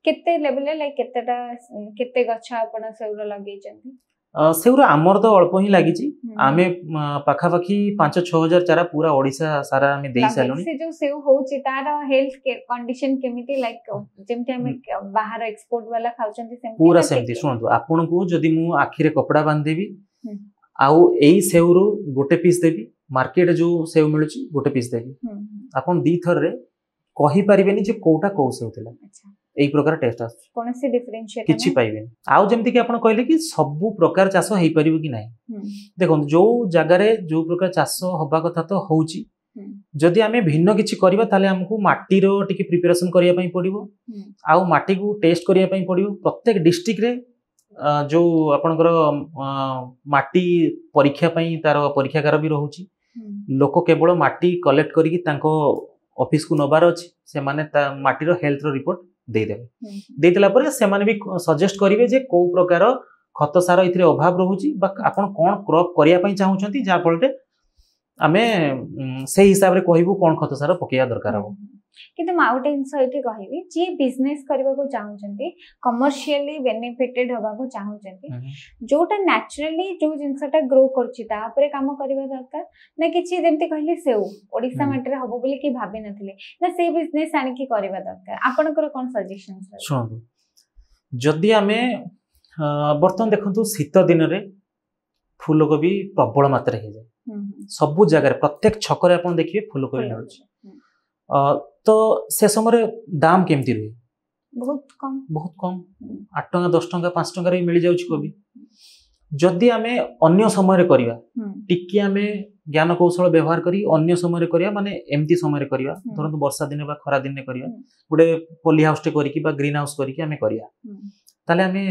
केते लेवल लाइक केतेटा केते गछ आपण सेउर लगै छथि सेउर आमर तो अल्प ही लागी आमे पाखा पाखी 5-6 हजार चारा पूरा ओडिसा सारा आमे देई साइलुनी से जो सेउ होची तार हेल्थ के कंडीशन केमिति लाइक जेमति आमे बाहर एक्सपोर्ट वाला खाउचंती सेमति पूरा सेमति सुनतु आपन को जदी मु आखिरे कपड़ा बांध देबी आउ एई सेउरु गोटे पीस देबी मार्केट जो सेउ मिलुची गोटे पीस देबी आपन दी थर रे कहि परिबेनी जे कोटा को सेउ थिला अच्छा एई प्रकार टेस्ट आस कोनसे डिफरेंशिएट किछि पाइबेनी आउ जेमति कि आपन कहले कि सबु प्रकार चाष हेइ परिबो कि नाही देखो जो जगह रे जो प्रकार चाष होबा कथा तो होउची जदि आमे भिन्न किछि करबा ताले हमकु माटी रो टिके प्रिपरेशन करिया पई पड़िबो आउ माटी को टेस्ट करिया पई पड़िबो प्रत्येक डिस्ट्रिक्ट रे जो आपनकर माटी परीक्षा पई तार परीक्षागार भी रहउची लोक केवल माटी कलेक्ट करिकि तांको ऑफिस को नबार अछि से माने माटी रो हेल्थ रो रिपोर्ट दे देबे देतला परे से माने भी सजेस्ट करिवे जे को प्रकार खत सार इथरे अभाव रहउची बा आपन कोन क्रॉप करिया पई चाहुचंती जा फलते आमे से हिसाब रे कहिबु कोन खत सार पकेया दरकार हो किंतु माउटे इनसो इथे कहिबी जे बिजनेस करबा को चाहुचंती कमर्शियली बेनिफिटेड होबा को चाहुचंती जोटा नेचुरली जो जिंसटा ग्रो करछि ता ऊपर काम करबा दरकार ना किछि जेमति कहले सेउ ओडिसा माटरे हबो बोली कि भाबे नथिले ना से बिजनेस आनि कि करबा दरकार आपनकर कोन सजेशंस सुनदु जदि आमे बर्तन देखंतु शीत दिन रे फूलकोबी प्रबल मात्रा हे जाय सब जगह प्रत्येक छकरे आपण देखिबे फूलकोबी मिलुछि तो से समय दाम केमती रहे बहुत कम 8 टंका 10 टंका 5 टंका रे मिल जाउछि कोबी जदि आमे अन्य समय रे करिवा टिकी आमे ज्ञान कौशल व्यवहार करी अन्य समय रे करिया माने एमती समय रे करिवा धरंतु वर्षा दिन बा खरा दिन रे करिवा गुडे पॉली हाउस टे करिकि बा ग्रीन हाउस करिकि आमे करिया ताले आमे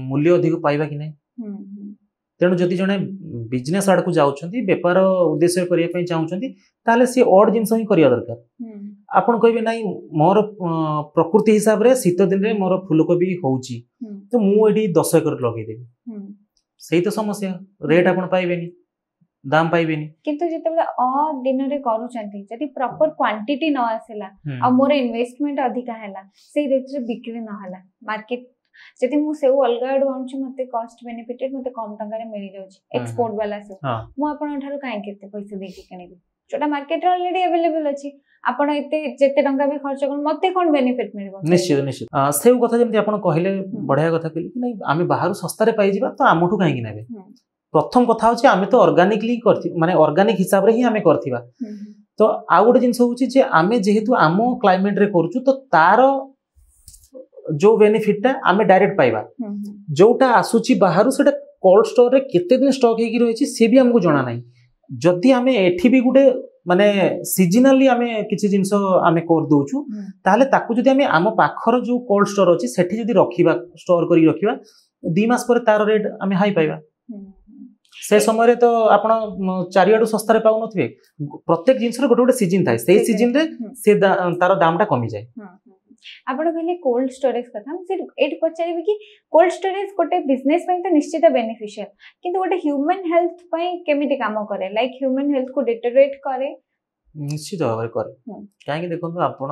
मूल्य अधिक पाइबा कि नै तेणु जदि जने बिजनेस आड़ को जाउछंती व्यापार उद्देश्य करिया पई चाहुछंती ताले से ऑड जिंस ही करिया दरकार आपण कहबे नाही मोर प्रकृति हिसाब रे शीत दिन रे मोर फूलकोबी होउची तो मु एडी 10 एकर लगे देबी सेही तो समस्या रेट आपण पाइबेनी दाम पाइबेनी किंतु जेतेबेला अ दिन रे करूछंती जदि प्रॉपर क्वांटिटी न आसेला आ मोर इन्वेस्टमेंट अधिका हैला से रेट रे बिक्री न हैला मार्केट जदि मु सेउ अलगा आडू आउछि मते कॉस्ट बेनिफिटेड मते कम टंका रे मिल जाउछि एक्सपोर्ट वाला से मु आपण ठारो काहे केते पैसा देकी किनिबी जोटा मार्केट रे ऑलरेडी अवेलेबल अछि आपण एते जेते टंका भी खर्च कर मते कोन बेनिफिट मिलबो निश्चित निश्चित सेउ कथा जेमति आपण कहले बढ़िया कथा कहले कि नै आमे बाहर सस्ता रे पाइ जिबा तो आमठु काहे कि नेबे प्रथम कथा होछि आमे तो ऑर्गेनिकली करथि माने ऑर्गेनिक हिसाब रे ही आमे करथिबा तो आ गोटे जिंस होछि जे आमे जेहेतु आमो क्लाइमेट रे करछु तो तार जो बेनिफिट ता आमे डायरेक्ट पाइबा जोटा आसुची बाहरु सेटा कोल्ड स्टोर रे केते दिन स्टॉक हेकी रहिछि से भी हमको जणा नै जदि आमे एठी भी गुटे माने सीजनली आमे किछि जिंस आमे कर दोछु ताले ताकू जदि आमे आम पाखर जो कोल्ड स्टोर अछि सेठी जदि रखिबा स्टोर करी रखिबा 2 मास पर तार रेट आमे हाई पाइबा से समय रे तो आपण चारियाडू सस्ता रे पाउ नथिबे प्रत्येक जिंस रे गोटे गोटे सीजन थाए सेही सीजन रे से तार दामटा कमी जाय आपण कहले कोल्ड स्टोरेज कथा हम सिर्फ एट पचारिबे कि कोल्ड स्टोरेज गोटे बिजनेस पई तो निश्चित बेनिफिशियल किंतु गोटे ह्यूमन हेल्थ पई केमिति काम करे लाइक ह्यूमन हेल्थ को डिटेरियोरेट करे निश्चित भाव करे काहे कि देखंतु आपण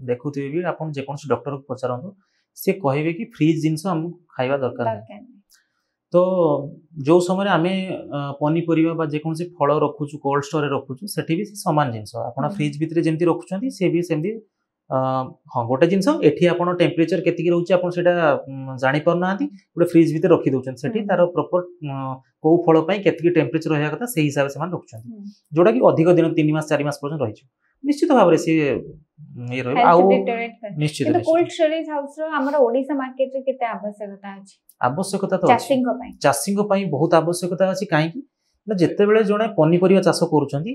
देखुथिबे भी आपण जे कोन डॉक्टर को पचारंतु से कहिबे कि फ्रीज जिंस हम खाइबा दरकार नै तो जो समय आम पनीपरिया बा जेकोसी फल रखुचु कोल्ड स्टोर रखुचु सेठी भी सामान जिनस आप फ्रिज भितर जमी रखुच्च सी भी सेमती हाँ गोटे जिनस एठी आपन टेम्परेचर केतिकी रहउची आपन सेटा जानि पारना गोटे फ्रिज भितर रखी दउछन सेठी तार प्रॉपर को फल पई केतिकी टेम्परेचर रहया कथा सेही हिसाब से मान रखुछन जोटा कि अधिक दिन 3 मास 4 मास पर्यंत रहिछ निश्चित भाव रे से ये रह आउ निश्चित कोल्ड स्टोरेज हाउस रो हमर ओडिसा मार्केट रे केते आवश्यकता अछि आवश्यकता तो चाषी बहुत आवश्यकता अच्छी कहीं जिते बड़े जो पनीपरिया चाष कर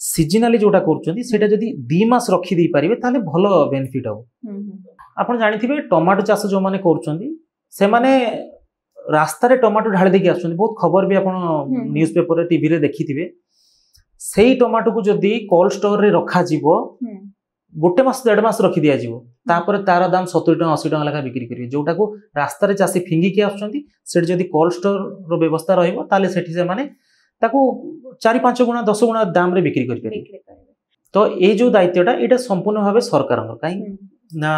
सीजनाली जोटा कर 2 मास रखी पारे ताले भल बेनिफिट हम आप जानी टमाटो चाष जो मैंने कर रास्तार टमाटो ढाली देखिए आस बहुत खबर भी आप न्यूज पेपर टीवी रे देखी से टमाटो को जदि कोल्ड स्टोर रे रखा गोटे मास 1.5 मास रखी दिया तापर तार दाम 70 टका 80 टका लेखा बिक्री करेंगे जोटा को रास्तार चाषी फिंगिकी आसुँच कोल्ड स्टोर रो व्यवस्था रही ताकू 4-5 गुणा 10 गुणा दाम रे बिक्री करेंगे तो ये जो दायित्वटा ये संपूर्ण भाव सरकार कहीं ना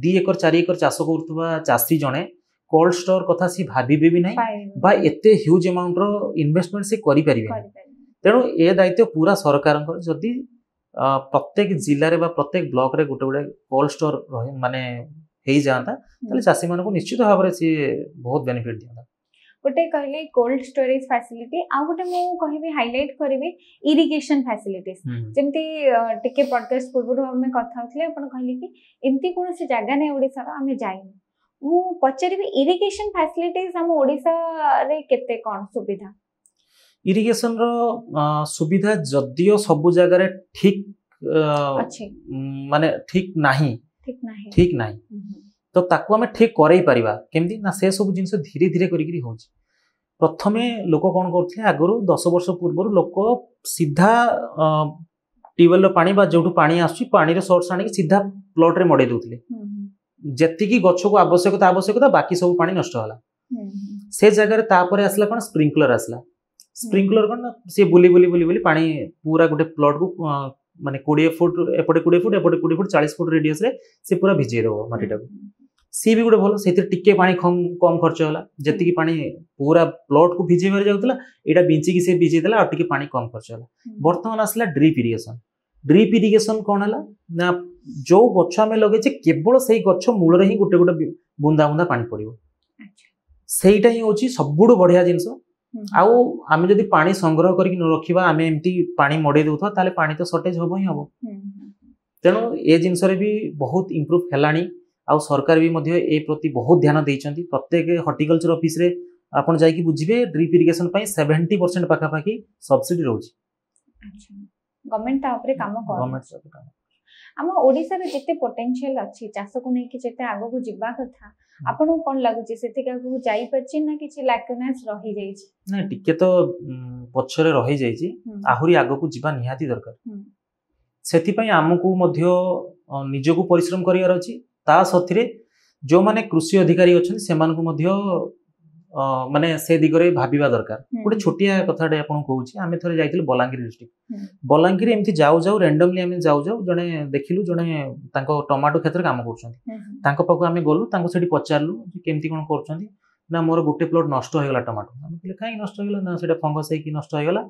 2 एकर 4 एकर चाष कर चाषी जड़े कोल्ड स्टोर कथा सी भाविबे भी नहीं बा एते ह्यूज अमाउंट रो इन्वेस्टमेंट से करि परिबे तेणु ए दायित्व पूरा सरकार जदि प्रत्येक जिले में प्रत्येक ब्लॉक रे गोटे गोटे कोल्ड स्टोर माने हेई जाता ताले चाषी मानको निश्चित भाव सी बहुत बेनिफिट दिया गोटे कहले कोल्ड स्टोरेज फैसिलिटी आ गोटे मु कहबी हाइलाइट करबी इरिगेशन फैसिलिटीज जेमती टिके पॉडकास्ट पूर्व हम कथा होतले अपन कहले कि एमती कोन से जगह नै ओडिसा रा हमें जाई मु पचरबी इरिगेशन फैसिलिटीज हम ओडिसा रे केते कोन सुविधा इरिगेशन रो सुविधा जदियो सब जगह ठीक माने ठीक नाही तो ताकू आमे ठीक करई परिबा केमदी ना से सब जिंस धीरे धीरे करिकरी होची प्रथमे लोक कोन करथले आगरो 10 वर्ष पूर्व लोक सीधा ट्यूबवेल पानी बा जोठू पानी आसी पानी रे सोर्स आनी सीधा प्लॉट रे मडे दोथले जत्ती की गछ को आवश्यकता बाकी सब पानी नष्ट होला से जगह रे तापरे आसला कोन स्प्रिंकलर कोन से बुली पानी पूरा गोटे प्लॉट को माने 20 फुट एपटे 20 फुट एपटे 20 फुट 40 फुट रेडियस रे से पूरा भिजे दो माटीटा को सी भी गोटे भल से टिके पानी कम खर्च होला जति की पानी पूरा प्लॉट को भिजे मार जाउतला एटा बिंची की से भिजे देला और टिके पानी कम खर्च होला वर्तमान आसला ड्रिप इरिगेशन कोन हला ना जो गछ में लगे छे केवल सेही गछ मूल रे ही गोटे गोटे बुंदा बुंदा पानी पड़िबो सेहीटा ही होची सबुडो बढ़िया जिंस आउ आमे जदि पानी संग्रह करके न रखिबा आमे एमती पानी मडे दउथवा ताले पानी तो शॉर्टेज होबो ही होबो तेणु ए जिंस रे भी बहुत इंप्रूव हेलानी आउ सरकार भी मध्य ए प्रति बहुत ध्यान देइचंती प्रत्येक हॉर्टिकल्चर ऑफिस रे आपण जाई कि बुझिबे ड्रिप इरिगेशन पई 70% पाखा पाखी सब्सिडी रहउची अच्छा गवर्नमेंट ता ऊपर काम कर गवर्नमेंट हम ओडिसा रे जते पोटेंशियल अछि चाष को नै कि जते आगो को जिबा कथा आपन कोन लागु छी सेति का को जाई परछि ना किछि लैकनेस रहि जाई छी ना टिके तो पछरे रहि जाई छी आहुरी आगो को जिबा निहाती दरकार सेति पई हमकु मध्य निजको परिश्रम करियार अछि ता सथिरे जो माने कृषि अधिकारी अछन से मान को मध्य माने से दिगरे भाबिबा दरकार गोटे छोटिया कथाटे आपन कहूची आमे थरे जाइतिल बलांगीर डिस्ट्रिक्ट बलांगीर एमती जाऊ रैंडमली आमे जाऊ जने देखिलु जने तांको टमाटो क्षेत्र काम करछन्ती तांको पाखु आमे गलु तांको सेठी पचारलु जे केमती कोन करछन्ती ना मोर गोटे प्लॉट नष्ट हो गेला टमाटो आमे कहले काई नष्ट हो गेला ना सेटा फंगस हे कि नष्ट हो गेला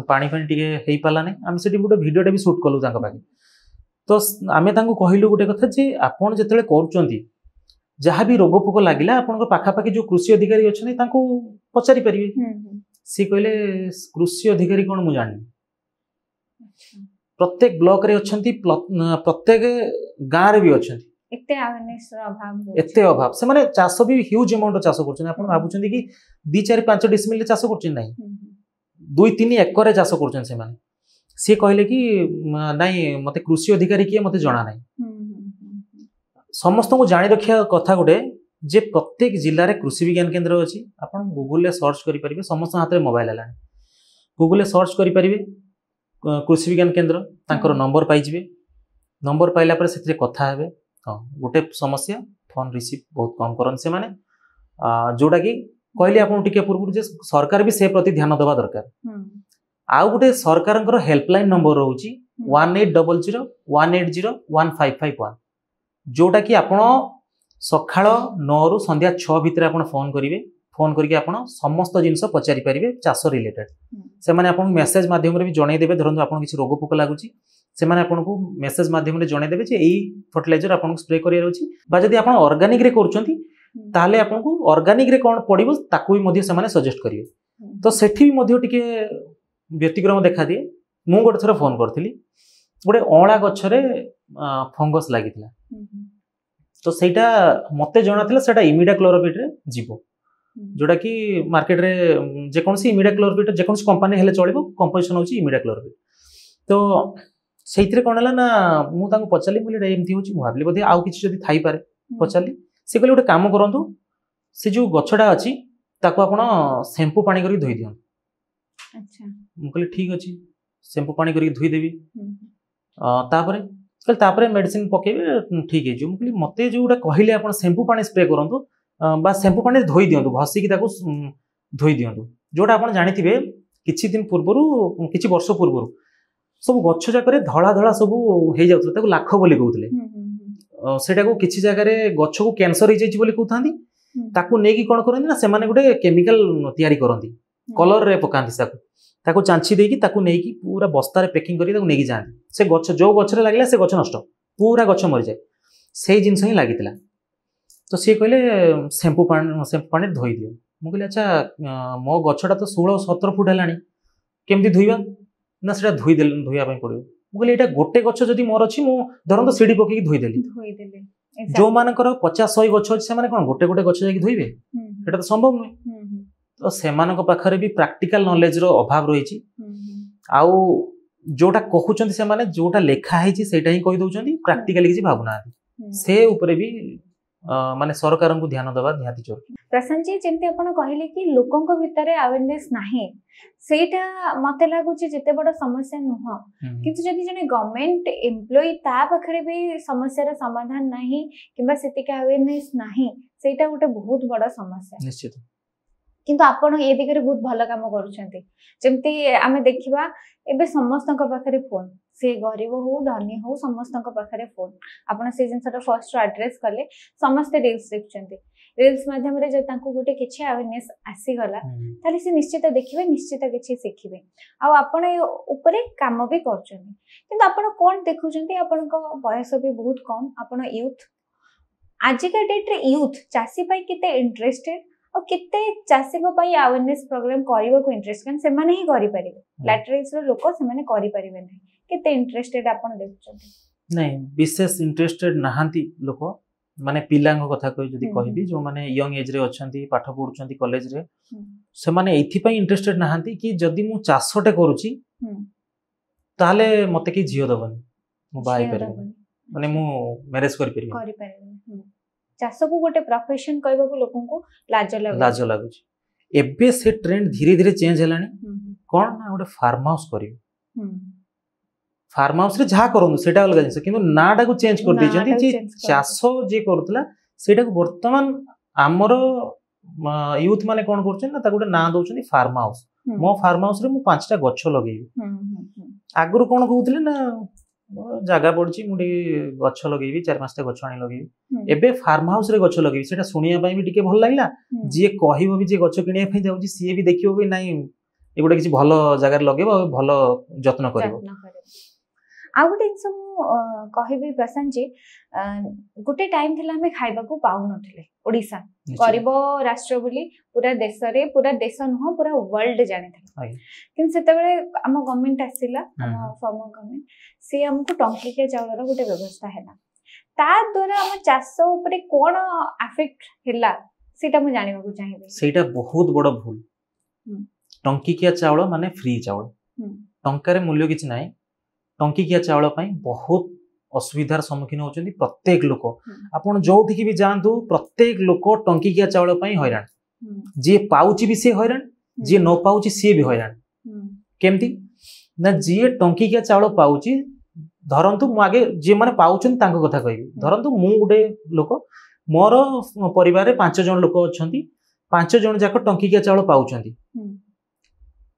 पानी पानी टिके हेई पाला नै आमे सेठी गोटे वीडियोटे भी शूट कलु तांको पाखे तो आमे तांको कहिलु गोटे कथा जे आपन जेतेले करछन्ती जहाँ भी रोग पोक लगिला आपन पाखापाखि जो कृषि अधिकारी अच्छे पचारि पारे सी कहले कृषि अधिकारी कौन मुझे जानी प्रत्येक ब्लॉक रे अच्छी प्रत्येक गाँव रे भी अच्छे एते अभाव से माने चाष भी ह्यूज अमाउंट चाष कर भावुं कि 2-4-5 डिसमिल चाष कर 2-3 एकर चाष कर सी कहले कि नाई मते कृषि अधिकारी किए मते जना नहीं समस्त को जानी रखिया कथा गोटे जे प्रत्येक जिले में कृषि विज्ञान केन्द्र अच्छी आप गूगल सर्च करेंगे समस्त हाथ में मोबाइल है गूगल सर्च करेंगे कृषि विज्ञान केन्द्र तांकर नंबर पाइबे नंबर पाइला पर से कथा हेबे हाँ गोटे समस्या फोन रिसीव बहुत कम करन से माने जोड़ा कि कहली आपन टिके पूर्व जे सरकार भी से प्रति ध्यान देवा दरकार आउ गोटे सरकार हेल्पलाइन नंबर रोची 1800 180 1551 जोटा कि आपण सकाळ 9 रु संध्या 6 भितर आपण फोन करिवे फोन करके आपण समस्त जिनस पचारि पारिबे चाष रिलेटेड से माने आपन मेसेज माध्यम रे भी जणै देबे धरन आपन किछि रोग पोक लागुची से माने आपन को मेसेज माध्यम रे जणै देबे जे एई फर्टिलाइजर आपन स्प्रे करियर अछि बा जदी आपन ऑर्गेनिक रे करचंती ताले आपन को ऑर्गेनिक रे कोन पडिबो ताकू भी मध्ये से माने सजेस्ट करिवे तो सेठी भी मध्ये टिके व्यतिक्रम देखा दिए मु गोटे थर फोन करथिली गोटे अळा गछरे फंगस लागितला तो सेटा मते जणा थिला सेटा इमिडाक्लोरोपिड रे जीवो जोटा कि मार्केट रे जे कोनसी इमिडाक्लोरोपिड जे कोनसी कंपनी हेले चलिबो कंपोजिशन होची इमिडाक्लोरोपिड तो सेइथरे कोन हला ना मु तांको पचाली बोले एमती होची मु भाबली बोधे आउ किछि जदी थाई पारे पचाली से कहले गोटे काम करंतु से जो गछडा अछि ताको आपण शैम्पू पानी करी धोई दियन अच्छा मु कहले ठीक अछि शैम्पू पानी करी धोई देबी तापरे मेडिसिन पकेबे ठीक है जो मु कहली मते जोटा कहले आपण शैम्पू पानी स्प्रे करंतु बा शैम्पू पानी धोई दियंतु घसी की ताको धोई दियंतु जोटा आपण जानिथिबे किछि दिन पूर्वरु किछि वर्ष पूर्वरु सब गछ जाकरे धळा धळा सब हे जाउतले ताको लाख बोली कहउतले सेटा को किछि जगह रे गछ को कैंसर हे जाइछि बोली कहउथांदी ताको नेकी कोन करंदी ना से माने गोटे केमिकल तयारी करंदी कलर रे पकांदी ताको चांची देकी ताको नेकी पूरा बस्ता रे पैकिंग करी ताको नेकी जांदी से गछ जो गछ रे लागला से गछ नष्ट पूरा गछ मरि जाय सेही जिंस ही लागितला तो सी कहले शैम्पू पानी धोई दियो मु कहले अच्छा मो गछटा तो 16-17 फुट हेलानी केमती धोइबा ना सेटा धोइया पई पड़ियो मु कहले एटा गोटे गछ जदी मोर अछि मु धरन तो सीडी पकेकी धोई देली जो मानकर 50-100 गछ अछि से माने कोन गोटे गोटे गछ जाकी धोइबे एटा तो संभव नै तो सेमानक पाखरे भी प्रैक्टिकल नॉलेज रो अभाव रहिछि आउ जोटा कहउचंती से माने जोटा लेखा हेछि सेटा ही कहि दउचंती प्रैक्टिकली किछि भावना से ऊपर भी माने सरकार को ध्यान दबा निहाती जरूरी प्रशांत जी जेंती आपण कहले कि लोकन को भितरे अवेयरनेस नाही सेटा मते लागु जे जते बड़ समस्या नुह किंतु जदि जने गवर्नमेंट एम्प्लॉय ता पाखरे भी समस्या रा समाधान नाही किबा सेतिका अवेयरनेस नाही सेटा गोटे बहुत बड़ समस्या निश्चित किंतु आपण ए दिगरे बहुत भलो काम करूछंती जेंती आमे देखिबा एबे समस्तक पाखरे फोन से गरीब हो धनी हो समस्तक पाखरे फोन आपण से जिनसटा फर्स्ट एड्रेस करले समस्त रील्स देखछंती रील्स माध्यम रे जे तांको गोटे किछि अवेयरनेस आसी गला ताले से निश्चित देखिबे निश्चित किछि सिखिबे आ आपण ऊपर काम भी करछंती किंतु आपण कोन देखुछंती आपण को बयस भी बहुत कम आपण यूथ आज का डेट रे यूथ चासी पई केते इंटरेस्टेड और किते चासी को पई अवेयरनेस प्रोग्राम करबो को इंटरेस्ट कन से माने ही करि परिबे लैटरेल्स रो लोक से माने करि परिबे नै केते इंटरेस्टेड आपण देखुछंती नै विशेष इंटरेस्टेड नहांती लोक माने पिलांग कथा कहि जदी कहबी जो माने यंग एज रे अछंती पाठ पढुछंती कॉलेज रे से माने एथि पई इंटरेस्टेड नहांती कि जदी मु चासटे करूची ताले मते कि जियो दबनी मु बाई परबे माने मु मैरिज करि परबे चाष को गोटे प्रोफेशन कहबा को लोगन को लाज लागु एबे से ट्रेंड धीरे धीरे चेंज हेलानी कोन ना गोटे फार्म हाउस करियो फार्म हाउस रे जा करनु सेटा अलग जिंस किंतु नाडा को चेंज कर दैछंती जे चाष जे करतला सेटा को वर्तमान हमर यूथ माने कोन करछन ना ता गोटे ना दउछंती फार्म हाउस मो फार्म हाउस रे मु 5टा गछ लगेबी आगुर कोन कहउतले ना जागा पड़ची मुझे गछ लगेबी 4-5टा गछ आनी लगेबी एबे फार्म हाउस रे गछ लगेबी सेटा सुनिया पई भी टिके भल लागला जे कहिबो भी जे गछ किनिया पई जाउची सीए भी देखिबो भी नाही ए गोटे किछि भलो जागा रे लगेबो भलो जत्न करबो आ गोटे इंस कहबी प्रशांत जी गोटे टाइम थिला हमें खाइबा को पाउ नथिले ओडिसा गरीब राष्ट्र बोली पूरा देश रे पूरा देश न पूरा वर्ल्ड जाने था किन सेते बेले हम गवर्नमेंट आसीला हम फॉर्मर गवर्नमेंट से हमको टंकी के चावल रो गोटे व्यवस्था हैला ता द्वारा हम चाष ऊपर कोन अफेक्ट हैला सेटा हम जानिबा को चाहिबे सेटा बहुत बड़ भूल टंकी के चावल माने फ्री चावल टंका रे मूल्य किछ नाही टंकी के चावल पई बहुत असुविधार सम्मुखीन होचंदी प्रत्येक लोक आपण जोठी की भी जानतु प्रत्येक लोक टंकी के चावल पई हैरान जे पाउची भी से हैरान जे न पाउची से भी हैरान केमती ना जे टंकी के चावल पाउची धरंतु मु आगे जे माने पाउछन तांको कथा कहबी धरंतु मु गुडे लोक मोर परिवार रे 5 जण लोक अछंती 5 जण जाक टंकी के चावल पाउछंती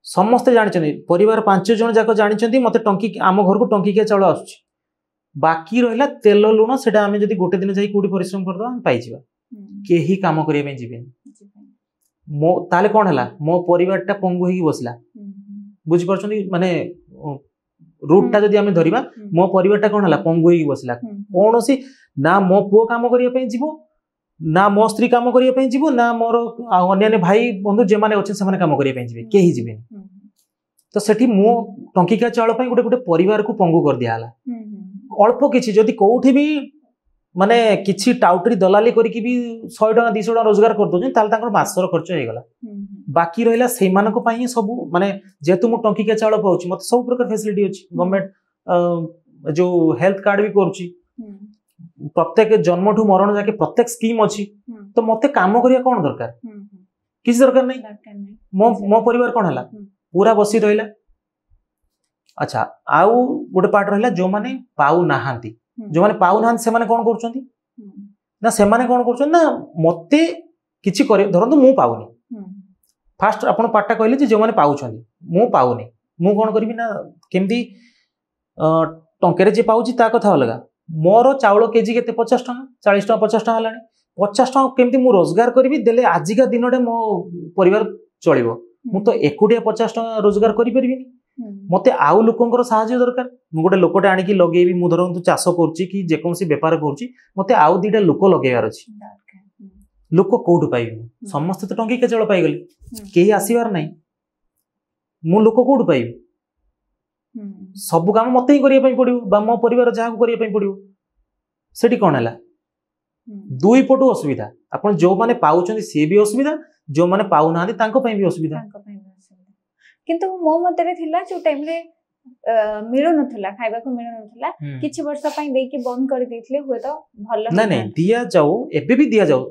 समस्त जानिछंती परिवार 5 जण जाक जानिछंती मते टंकी आम घर को टंकी के चावल आसुची बाकी रहिला तेल लुण सेटा आमे जदी गोटे दिन जाई कोडी परिश्रम करदो हम पाई जिबा केही काम करिया पे जिबे मो ताले कौन है मो परिवारटा पंगु होगी बसला बुझी पारछंती माने रूटटा जदि आमे धरिबा मो परिवारटा कौन है पंगु होगी बसला कौन सी ना मो पुओ काम करिया पे जीवो ना मो स्त्री काम करिया पे जीवो ना मोर अन्य भाई बंधु जे माने अछि से माने काम करिया पे जीवे केही जीवेनी तो सेठी मो टंकिका चाउल पई गोटे गोटे परिवार को पंगु कर दिया हला अल्प किछि जदि कोउठी भी माने किछि टाउटरी दलाली करिकि भी 100 टका 200 टका रोजगार कर दोजन ताल तांकर मासर खर्च हे गला बाकी रहिला सेई मानको पई सब माने जेतु मो टंकिका चाउल पाउची मते सब प्रकार फैसिलिटी अछि गवर्नमेंट जो हेल्थ कार्ड भी करूची प्रत्येक जन्मठू मरण जाके प्रत्येक स्कीम अछि तो मते काम करिया कोन दरकार किछि दरकार नै मो परिवार कोन हला पूरा बसी रहिला अच्छा आउ गोटे पार्ट रहिला जो माने पाउ नाहांती जो माने पाउ नाहांती से माने कोन करछंती ना से माने कोन करछन ना मते किछि करे धरंतु मु पाउनी फास्ट आपण पार्टटा कहले जे जो माने पाउछंती मु पाउनी मु कोन करबी ना केमदी टंकेरे जे पाउची ता कथा अलगा मोर चाउल केजी केते 50 टका 40 टका 50 टका हलानी 50 टका केमती मु रोजगार करबी देले आजिका दिनडे मो परिवार चलिबो मु तो एकुटिया 50 टका रोजगार करि परिबिनी मते आउ लोकंकर सहायता दरकार मु गोटे लोकटे आनी की लगेबी मु धरंतु चाष करछि कि जे कोनसी व्यापार करछि मते आउ दीटा लोक लगेयार अछि लोक कोठु पाइबी समस्त तो टंकी के चळ पाइ गले केही आसीबार नै मु लोक कोठु पाइबी सब काम मते ही करिया पई पडियो बा मो परिवार जहा को करिया पई पडियो सेठी कोन हला दुई पटु असुविधा आपण जो माने पाउछन से भी असुविधा जो माने पाउ नांदी तांको पई भी असुविधा किंतु मो मतरे थिला जो टाइम रे मिलो नथला खाइबा को मिलो नथला किछि वर्ष पई देई के बंद कर देथिले होय तो भलो नै नै दिया जाऊ एबे भी दिया जाऊ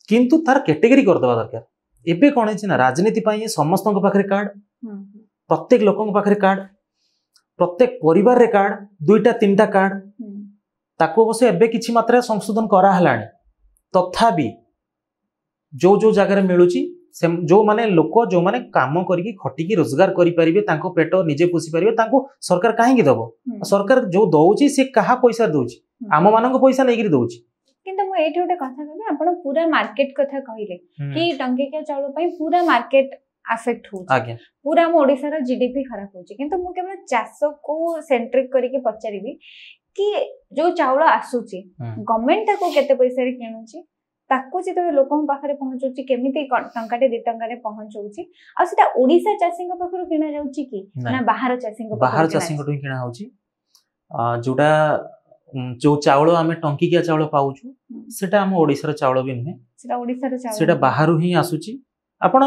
किंतु तार कैटेगरी कर दवा दरकार एबे कोन है ना राजनीति पई समस्त को पाखरे कार्ड प्रत्येक लोकन को पाखरे कार्ड प्रत्येक परिवार रे कार्ड दुईटा तीनटा कार्ड ताको बसे एबे किछि मात्रा संशोधन करा हलानी तथापि जो जो जगह मिलुची जो माने लोक जो माने काम करिकी खटिकी रोजगार करि परिबे तांको पेट निजे पोसी परिबे तांको सरकार काहे दबो सरकार जो दउची से कहा पैसा दउची आम मानको पैसा नै गिरी दउची किंतु म एठी ओटे कथा कहबे आपण पूरा मार्केट कथा कहिले कि टंके के चाउल पई पूरा मार्केट अफेक्ट हो आज्ञा पूरा म ओडिसा रो जीडीपी खराब होची किंतु मु केवल चाष को सेंट्रिक करिके पचारिबी कि जो चाउल आसुची गवर्नमेंट को केते पैसा रे किनुची ताको जे लोकन पाखरे पहुंचुची केमिति टंकाटे 2 टंका रे पहुंचुची आ सेटा ओडिसा चासिंग पाखरो किना जाउची कि ना बाहर चासिंग को किना होची जोडा जो चाउल आमे टंकी के चाउल पाउछु सेटा हम ओडिसा रो चाउल भी नहे सेटा ओडिसा रो चाउल सेटा बाहर ही आसुची आपण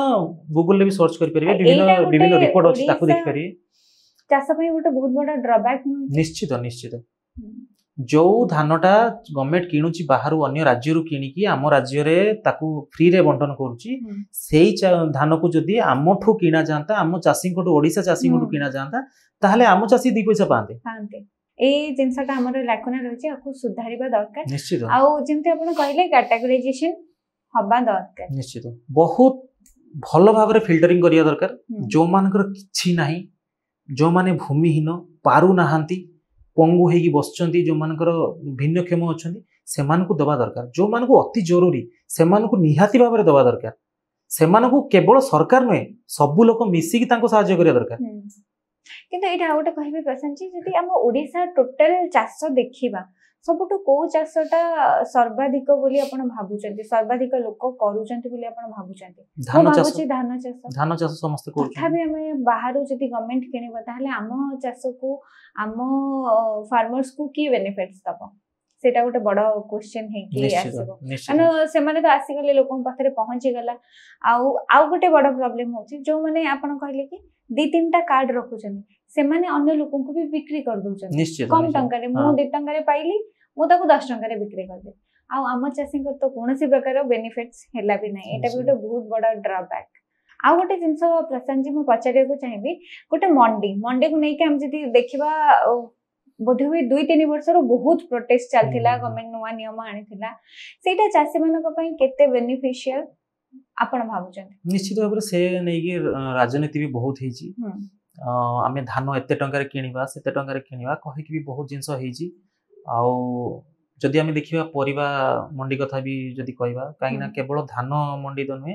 गूगल ले भी सर्च करि परिबे विभिन्न रिपोर्ट अछि ताको देख परिबे चाष पई गोटे बहुत बड़ा ड्रॉबैक निश्चित निश्चित जो धानटा गवर्नमेंट किणुची बाहर अन्य राज्य रु किनिकी आम राज्य रे ताकू फ्री रे बंटन करूची सेही धान को जदी आमठू किना जानता आम चासी को ओडिसा चासी को किना जानता ताहले आम चासी 2 पैसा पाते ए जिनसटा हमर लाखना रहची आकु सुधारिबा दरकार निश्चित आ जेंते आपण कहले कैटेगराइजेशन हबा दरकार निश्चित बहुत भलो भाव रे फिल्टरिंग करिया दरकार जो मानकर किछि नाही जो माने भूमिहीन पारु नाहांती पंगु हेगी बसचंती जो मानकर भिन्नक्षम अछंती सेमान को दबा दरकार जो मान को अति जरूरी सेमान को निहाती भाव रे दबा दरकार सेमान को केवल सरकार नय सब लोक मिसी की तांको सहायता करिया दरकार किंतु एटा गोटे कहबे प्रशांत जी जदी हम ओडिसा टोटल चाष देखिबा सबटु को चाषटा सर्वाधिक बोली आपण भाबुचंती सर्वाधिक लोक करूचंती बोली आपण भाबुचंती धान चाष समस्त करूचंती तथापि हम बाहर जदी गवर्नमेंट किनेबा ताहले आम चाष को आम फार्मर्स को की बेनिफिट्स दबो सेटा गोटे बड़ क्वेश्चन है कि आसीबो अन से माने तो आसी गले लोकन पाखरे पहुंची गला आउ गोटे बड़ प्रॉब्लम होची जो माने आपण कहले कि 2-3टा कार्ड रखुचनी से माने अन्य लोकन को भी बिक्री कर दोचन कम टंका रे मु 2 टंका रे पाइली मु ताको 10 टंका रे बिक्री कर दे आ आम चासी को तो कोनोसी प्रकार बेनिफिट्स हेला भी नै एटा भी गोटे बहुत बड़ा ड्रॉबैक आ गोटे जिंस प्रशांत जी मु पचारिया को चाहिबी गोटे मंडी को नै के हम जदी देखिबा बोधे हुए 2-3 वर्ष रो बहुत प्रोटेस्ट चलथिला गवर्नमेंट नुवा नियम आनिथिला सेटा चासी मानक पई केते बेनिफिशियल आपण भाबुचन निश्चित भाव से नै कि राजनीति भी बहुत हेची आमे धान एते टंका रे किनिबा सेते टंका रे किनिबा कहि कि भी बहुत जिंस हेची आ जदि आमे देखिबा परिबा मंडी कथा भी जदि कहबा काहे ना केवल धान मंडी तो नुहे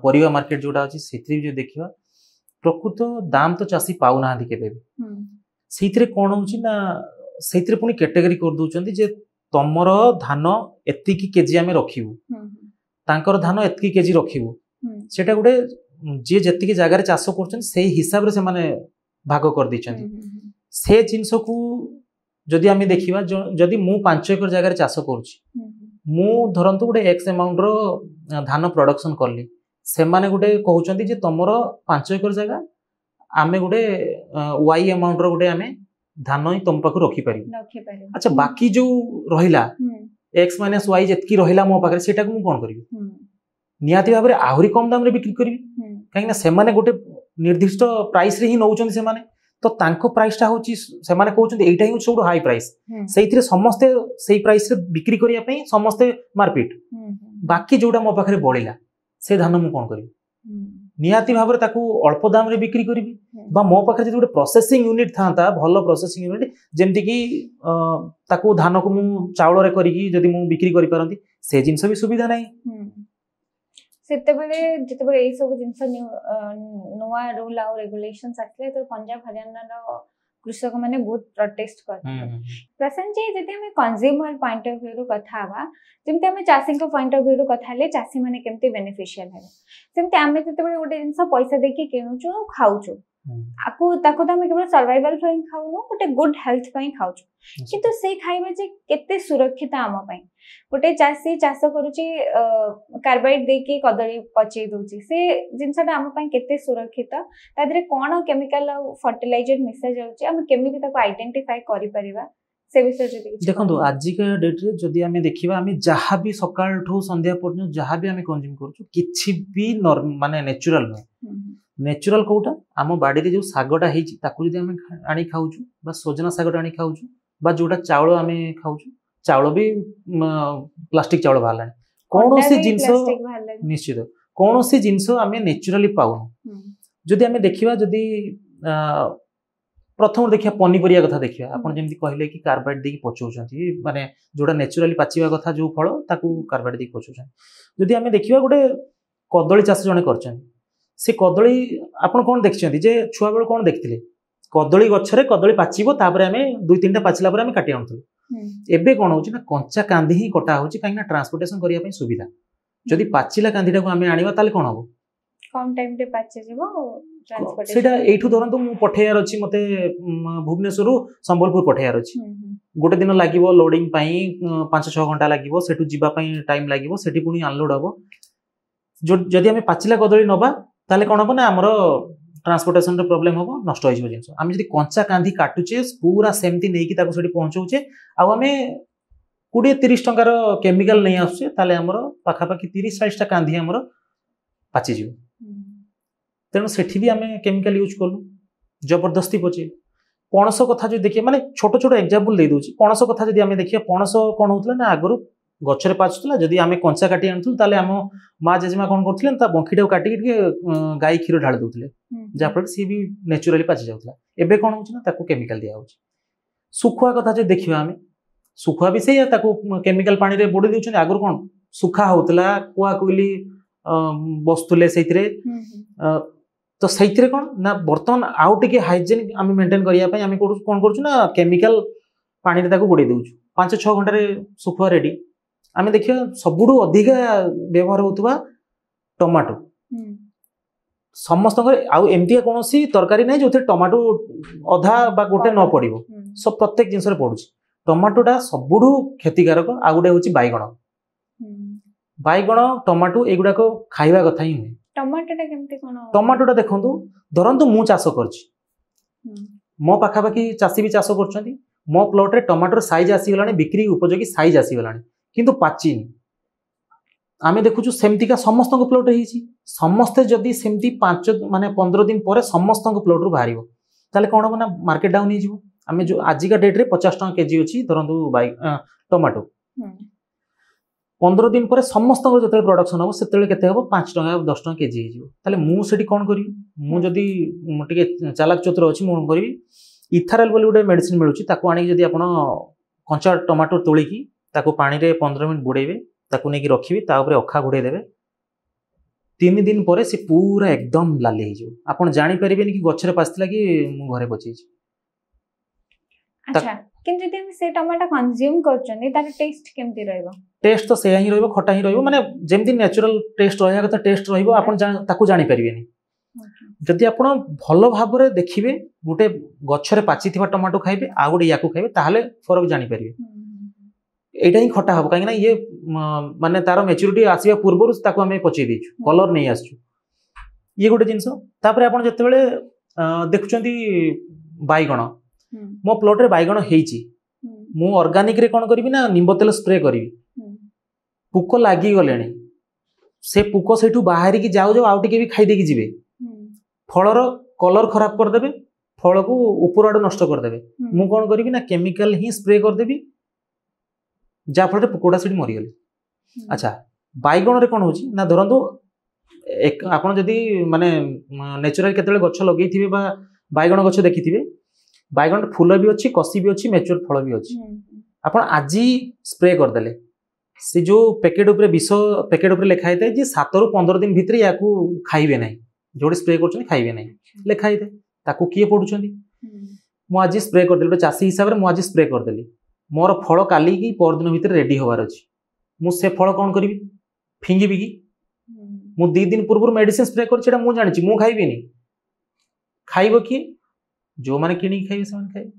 परिवा मार्केट जोटा अछि सेथि जो देखिबा प्रकृत दाम तो चासी पाउ नाहंती केबे सेथिरे कोन होउची ना सेथिरे पुनी कैटेगरी कर दोचंती जे तमर धान एतिकी केजी आमे रखिबु तांकर धान एतिकी केजी रखिबु सेटा गुटे जे जेतिकी जगह रे चाष करछन सेही हिसाब रे से माने भाग कर दिछंती से जिंस को जदि आमे देखिबा जदि मु 5 एकर जगह रे चाष करूची मु धरंतु गुटे एक्स अमाउंट रो धान प्रोडक्शन करली से माने गुटे कहउचंती जे तमरो 5 एकर जगह आमे गुटे वाई अमाउंट रो गुटे आमे धान ही तुम पाखु रखी पारि अच्छा बाकी जो रहिला एक्स माइनस वाई जेतकी रहिला मो पाखरे सेटा को मु कोन करबी नियाती भाबरे आहुरी कम दाम रे बिक्री करबी काहे ना से माने गुटे निर्दिष्ट प्राइस रे ही नउचंती से माने तो तांको प्राइस टा होची से माने कहउचंती एटा ही सबु हाई प्राइस सेइथिरे समस्त सेही प्राइस रे बिक्री करिया पई समस्त मारपीट बाकी जोटा मो पाखरे बळिला से धान मु कोन करबी नियाती भाबरे ताकू अल्प दाम रे बिक्री करबी बा मो पाखरे जे गुटे प्रोसेसिंग यूनिट थांता भलो प्रोसेसिंग यूनिट जेमति की ताकू धान को मु चावल रे करी जदी मु बिक्री करि पारंती से जिंस भी सुविधा नै सेतेबेले जेतेबेले एई सब जिंस नुवा रूल आ रेगुलेशंस आसले तो पंजाब हरियाणा रो कृषक माने बहुत प्रोटेस्ट करते प्रसन्न जी जदि हम कंज्यूमर पॉइंट ऑफ व्यू रो कथा बा जेमते हम चासी को पॉइंट ऑफ व्यू रो कथा ले चासी माने केमते बेनिफिशियल है सेमते आमे जेतेबेले गोटे जिंस पैसा देके किनुचो खाउचो आकु ताको त हम केवल सर्वाइवल ପାଇଁ खाउनो गोटे गुड हेल्थ ପାଇଁ खाउचो किंतु से खाइबा जे केते सुरक्षित आम ପାଇଁ गोटे चासी चाष करूची कार्बाइड देके कदली पचै दोची से जिंसटा आम ପାଇଁ केते सुरक्षित तादरे कोन केमिकल आ फर्टिलाइजर मिसा जाउची हम केमिति ताको आइडेंटिफाई करि परिबा से विषय जदि देखंतु आजि के डेट रे जदि हमें देखिबा हमें जहां भी सकाळ ठो संध्या पर्यंत जहां भी हमें कंज्यूम करूछु किछि भी माने नेचुरल न नेचुरल कोटा आम बाड़ी रे जो सागटा हेची ताकू जदि हमें आनी खाउछु बा सजना सागटा आनी खाउछु बा जोटा चावल हमें खाउछु चावल भी प्लास्टिक चावल बाहरलानी कौन सी जिंस निश्चित कौन सी जिंस आमे नेचुरली पाउनु जदि आमे देखिबा जदि प्रथम देखिया पनीपरिया कथा देखिया आपण जेमति कहले कि कार्बाइड देकी पचौचंती माने जोटा नेचुरली पाचिबा कथा जो फल ताकू कार्बाइड देकी पचौचंती जदि आमे देखिबा गोटे कदली चाष जने करचंती से कदली आपण कोन देखचंती जे छुआ बेल कोन देखथिले कदली गछरे कदली पाचिबो तापरे आमे दुई तीनटा पाचिला परे आमे काटी आनथले एबे कोन होची ना कंचा कांदी ही कटा होची काहे ना ट्रांसपोर्टेशन करिया पई सुविधा जदि पाचिला कांदीटा को आमे आनिबा ताले कोन हबो कम टाइम रे पाचे जेबो ट्रांसपोर्टेशन सेटा एठु धरंतु मु पठेयार अछि मते भुवनेश्वर संबलपुर पठेयार अछि गोटे दिन लागिवो लोडिंग पई 5-6 घंटा लागिवो सेठु जिबा पई टाइम लागिवो सेठी पुनी अनलोड हबो जदि आमे पाचिला कदली नबा ताले कोन हबो ना हमरो ट्रांसपोर्टेशन रे प्रॉब्लम हबो नष्ट होई जिवो जिंस आमे जदि कंचा कांदी काटुचे पूरा सेमती नै कि ताको सेठी पहुंचौचे आ आमे 20-30 टंकार केमिकल नै आछे ताले हमरो पाखा पाखी 30-40 टा कांदी हमरो पाची जिवो तेणु सेठी भी आमे केमिकल यूज कलु जबरदस्ती पचे पणस कथा जो देखिए माने छोट छोट एग्जांपल दे दोची पणस कथा जदि आमे देखिए पणस कोन होतला ना आगरु गछरे पाचुतला जदि आमे कंचा काटी आनथु ताले हम मा जेजमा कोन करथले ता बंखीटा काटी के गाय खीर ढाल दोथले जापर सी भी नेचुरली पाची जाउतला एबे कोन होची ना ताको केमिकल दिया होची सुखुआ कथा जे देखिबा आमे सुखुआ भी से ताको केमिकल पानी रे बोडी देउछन आगरु कोन सुखा होतला कुआ कोइली बस्तुले सेइतरे तो सेइतरे कोन ना बर्तन आउ टिके हाइजीन आमे मेंटेन करिया पई आमे कोन करछु ना केमिकल पानी रे ताको बोडी देउछु 5-6 घंटा रे सुखुआ रेडी आमे देखियो सबुडु अधिका व्यवहार होतबा टमाटो समस्त आउ एमती कोनोसी तरकारी नै जोथे टमाटो अधा बा गोटे न पड़िबो सब प्रत्येक जिंस रे पडुची टमाटोटा सबुडु क्षतिकारक आ गुडे होची बाइगण टमाटो एगुडा को खाइबा कथा ही हुए टमाटोटा केमते कोन टमाटोटा देखंतु धरंतु मु चाष करछि मो पाखा पाखी चासी भी चाष करछंती मो प्लॉट रे टमाटर साइज आसी गलानी बिक्री उपयोगी साइज आसी गलानी किंतु पाची आमे देखुछु सेमती का समस्त को प्लॉट हेछि समस्त जदी सेमती 5 माने 15 दिन परे समस्त को प्लॉट रु बाहरिबो ताले कोन हो ना मार्केट डाउन हे जिवो आमे जो आज का डेट रे 50 टका केजी अछि धरंतु टमाटो 15 दिन पर समस्त जो प्रोडक्शन हम से केते हम 5 टका 10 टका केजी हो ताले मु सेठी कोन करी मु जदी टिके चालाक चतुर अछि मु करी इथारल बोली गोटे मेडिसिन मिलुची ताको आनी जदी आपण कंचा टमाटो तोली की ताको पानी रे 15 मिनिट बुड़ेबे ताको नेकी रखिबे ता ऊपर अखा घुड़े देबे 3 दिन पर से पूरा एकदम लाली हो आपन जानी परिबेनी कि गछरे पासला कि मु घरे पचै छी। अच्छा किंतु जदि हम से टमाटो कंज्यूम करछनी तार टेस्ट केमती रहइबो? टेस्ट तो सेया ही रहइबो खटा ही रहइबो माने जेमती नेचुरल टेस्ट रहया कथा टेस्ट रहइबो आपन ताकू जानी परिबेनी। जदि आपण भलो भाबरे देखिबे गोटे गछरे पाचिथिबा टमाटो खाइबे आ गोटे याकू खाइबे ताहले फरक जानी परिबे। एटा ही खटा हबो काहे ना ये माने तारो मैच्योरिटी आसीबा पूर्वरु ताकू हमें पचै दिछु कलर नै आसछु ये गोटे जिंसो। तापरे आपण जतेबेले देखुचंती बाइगण मो प्लॉट रे बाइगण हेइची मु ऑर्गेनिक रे कोन करबी ना निंबो तेल स्प्रे करबी पुको लागी गलेनी से पुको सेठू बाहरी की जाऊ जाऊ आउटी के भी खाई देकी जिवे फलर कलर खराब कर देबे फल को ऊपर आडू नष्ट कर देबे। मु कोन करबी ना केमिकल ही स्प्रे कर देबी जा फल रे पुकोडा सेठी मरि गेले। अच्छा बाइगण रे कोन होची ना धरंतु एक आपण जदी माने नेचुरल केतले गछ लगेइथिबे बा बाइगण गछ देखिथिबे बाइगण फूल भी अच्छी कसी भी अच्छी मैच्योर फल भी अच्छी आपण आजी स्प्रे कर देले से जो पैकेट ऊपर विष पैकेट ऊपर लिखा है जे 7 रु 15 दिन भितर याकू खाइबे नाही जोडी स्प्रे करछन खाइबे नाही लिखा है ताकू किए पडुछंदी। मु आजी स्प्रे कर देले चासी हिसाब रे मु आजी स्प्रे कर देली मोर फल काली की पर दिन भितर रेडी होबार अछि मु से फल कोन करबी फिंगीबी की मु 2 दिन पूर्व मेडिसिन स्प्रे कर छेडा मु जानि छी मु खाइबेनी खाइबो की जो माने किनी खाइबे से माने खाइबे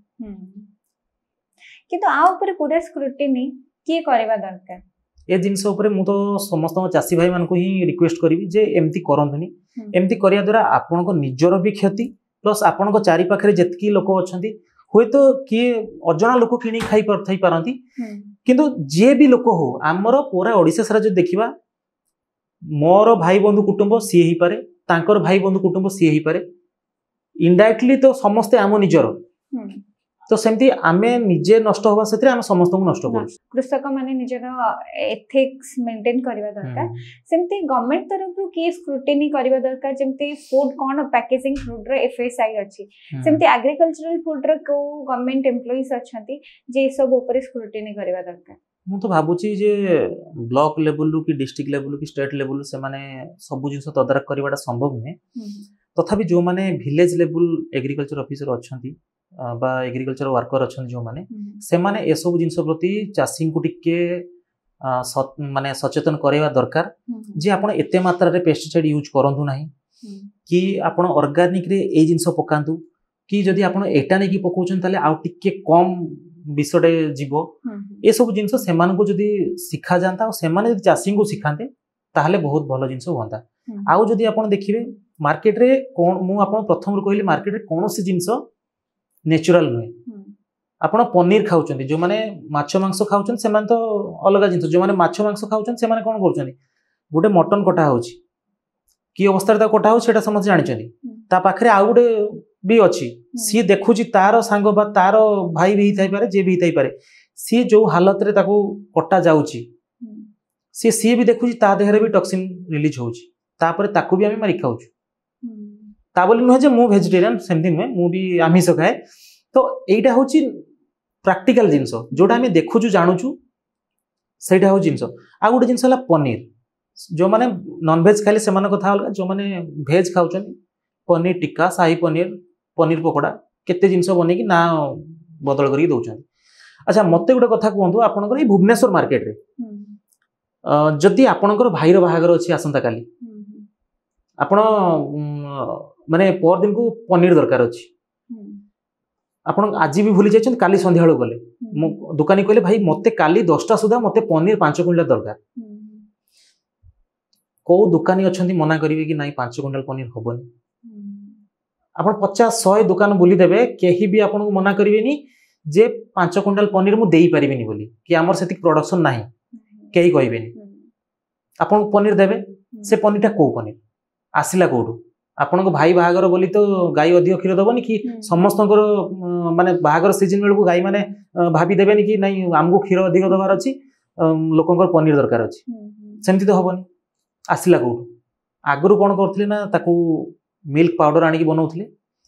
किंतु आ ऊपर पूरा स्क्रूटिनी के करबा दरकार ए जिनस ऊपर मु तो समस्त चासी भाई मान को ही रिक्वेस्ट करी जे एमती करंतुनी एमती करिया द्वारा आपन को निजरो भी क्षति प्लस आपन को चारि पाखरे जतकी लोक अछंती होय तो किए अजणा लोक किनी खाई परथई पारंती किंतु जे भी लोक हो हमर पूरा ओडिसा सारा जो देखिबा मोर भाई बंधु कुटुंब सी ही पारे तांकर भाई बंधु कुटुंब सी ही पारे इनडायरेक्टली तो समस्ते आम निजर तो सेमती आमे निजे नष्ट होबा सेतरे हम समस्त को नष्ट करू। कृषक माने निजर एथिक्स मेंटेन करबा दरकार सेमती गवर्नमेंट तरफ की स्क्रूटिनी करबा दरकार जेमती फूड कोन पैकेजिंग फूड रे एफएसआई अछि सेमती एग्रीकल्चरल फूड रे को गवर्नमेंट एम्प्लॉइज अछंती जे सब ऊपर स्क्रूटिनी करबा दरकार। मु तो भाबुची जे ब्लॉक लेवल रु की डिस्ट्रिक्ट लेवल की स्टेट लेवल से माने सब जिंस तदारक करबाटा संभव नै तथापि जो माने विलेज लेवल एग्रीकल्चर ऑफिसर अछंती बा एग्रीकल्चर वर्कर अछन जो माने से माने ए सब जिंस प्रति चासी को टिके माने सचेतन करेवा दरकार जे आपण एते मात्रा रे पेस्टिसाइड यूज करंतु नाही कि आपण ऑर्गेनिक रे ए जिंस पकांतु कि जदी आपण एटा नै कि पकोचन ताले आ टिके कम विषडे जीवो ए सब जिंस से मान को जदी सिखा जानता और से माने चासी को सिखांते ताहले बहुत भलो जिंस होंता। आउ जदी आपण देखिबे मार्केट रे कोन मु आपण प्रथम रो कहली मार्केट रे कोनोसी जिंस नेचुरल नुहे आपण पनीर खाउचंती जो माने माछ मांस खाउचंती से माने तो अलग जिंस जो माने माछ मांस खाउचंती से माने कोन करचंती गोटे मटन कटा होची की अवस्था ता कटा हो सेटा समझ जानिचंती ता पाखरे आ गोटे भी अछि सी देखुची तार सांग बा तार भाई भी थाई पारे जे भी थाई पारे सी जो हालत रे ताको कटा जाउची सी भी देखुची ता देहरे भी टॉक्सिन रिलीज होची तापरे ताकू भी हम मारी खाउछु ता बोली नुहे जे मु वेजिटेरियन सेमती नुहे मु भी आमिष खाए तो एटा होची प्रैक्टिकल जिंस जोटा हमें देखुछु जानूछु सेटा हो जिंस आ गोटे जिंस हला पनीर जो माने नॉन वेज खाली से माने कथा अलगा जो माने वेज खाउछन पनीर टिक्का शाही पनीर पनीर पकोड़ा केते जिंस बने कि ना बदल करी दउछन। अच्छा मते गोटे कथा कहंतु आपनकर ई भुवनेश्वर मार्केट रे जदी आपनकर भाईर बाहागर अछि आसंता काली आपण माने पर दिन को पनीर दरकार अछि आपण आज भी भूली जाइछन काली संध्या बेला गले मो दुकानी कहले भाई मते काली 10टा सुधा मते पनीर 5 क्विंटल दरकार को दुकानी अछंती मना करिवे कि नाही 5 क्विंटल पनीर होबनी आपण 50-100 दुकान बुली देबे केही भी आपण को मना करिवेनी जे 5 क्विंटल पनीर मु देई परिबेनी बोली कि हमर सेति प्रोडक्शन नाही केही कहबेनी आपण पनीर देबे से पनीरटा को पनीर आसिला कोडू आपण को भाई बाहागर बोली तो गाय अधिक क्षीर दबनी कि समस्त माने बाहागर सीजन बेलू गाय माने भाभी देबेनी कि नाही हमको क्षीर अधिक दबार अछि लोकंकर पनीर दरकार अछि सेमती तो हबनी आसिला कोडू आगरु कोन करथले ना ताकू मिल्क पाउडर आनी की बनाउथले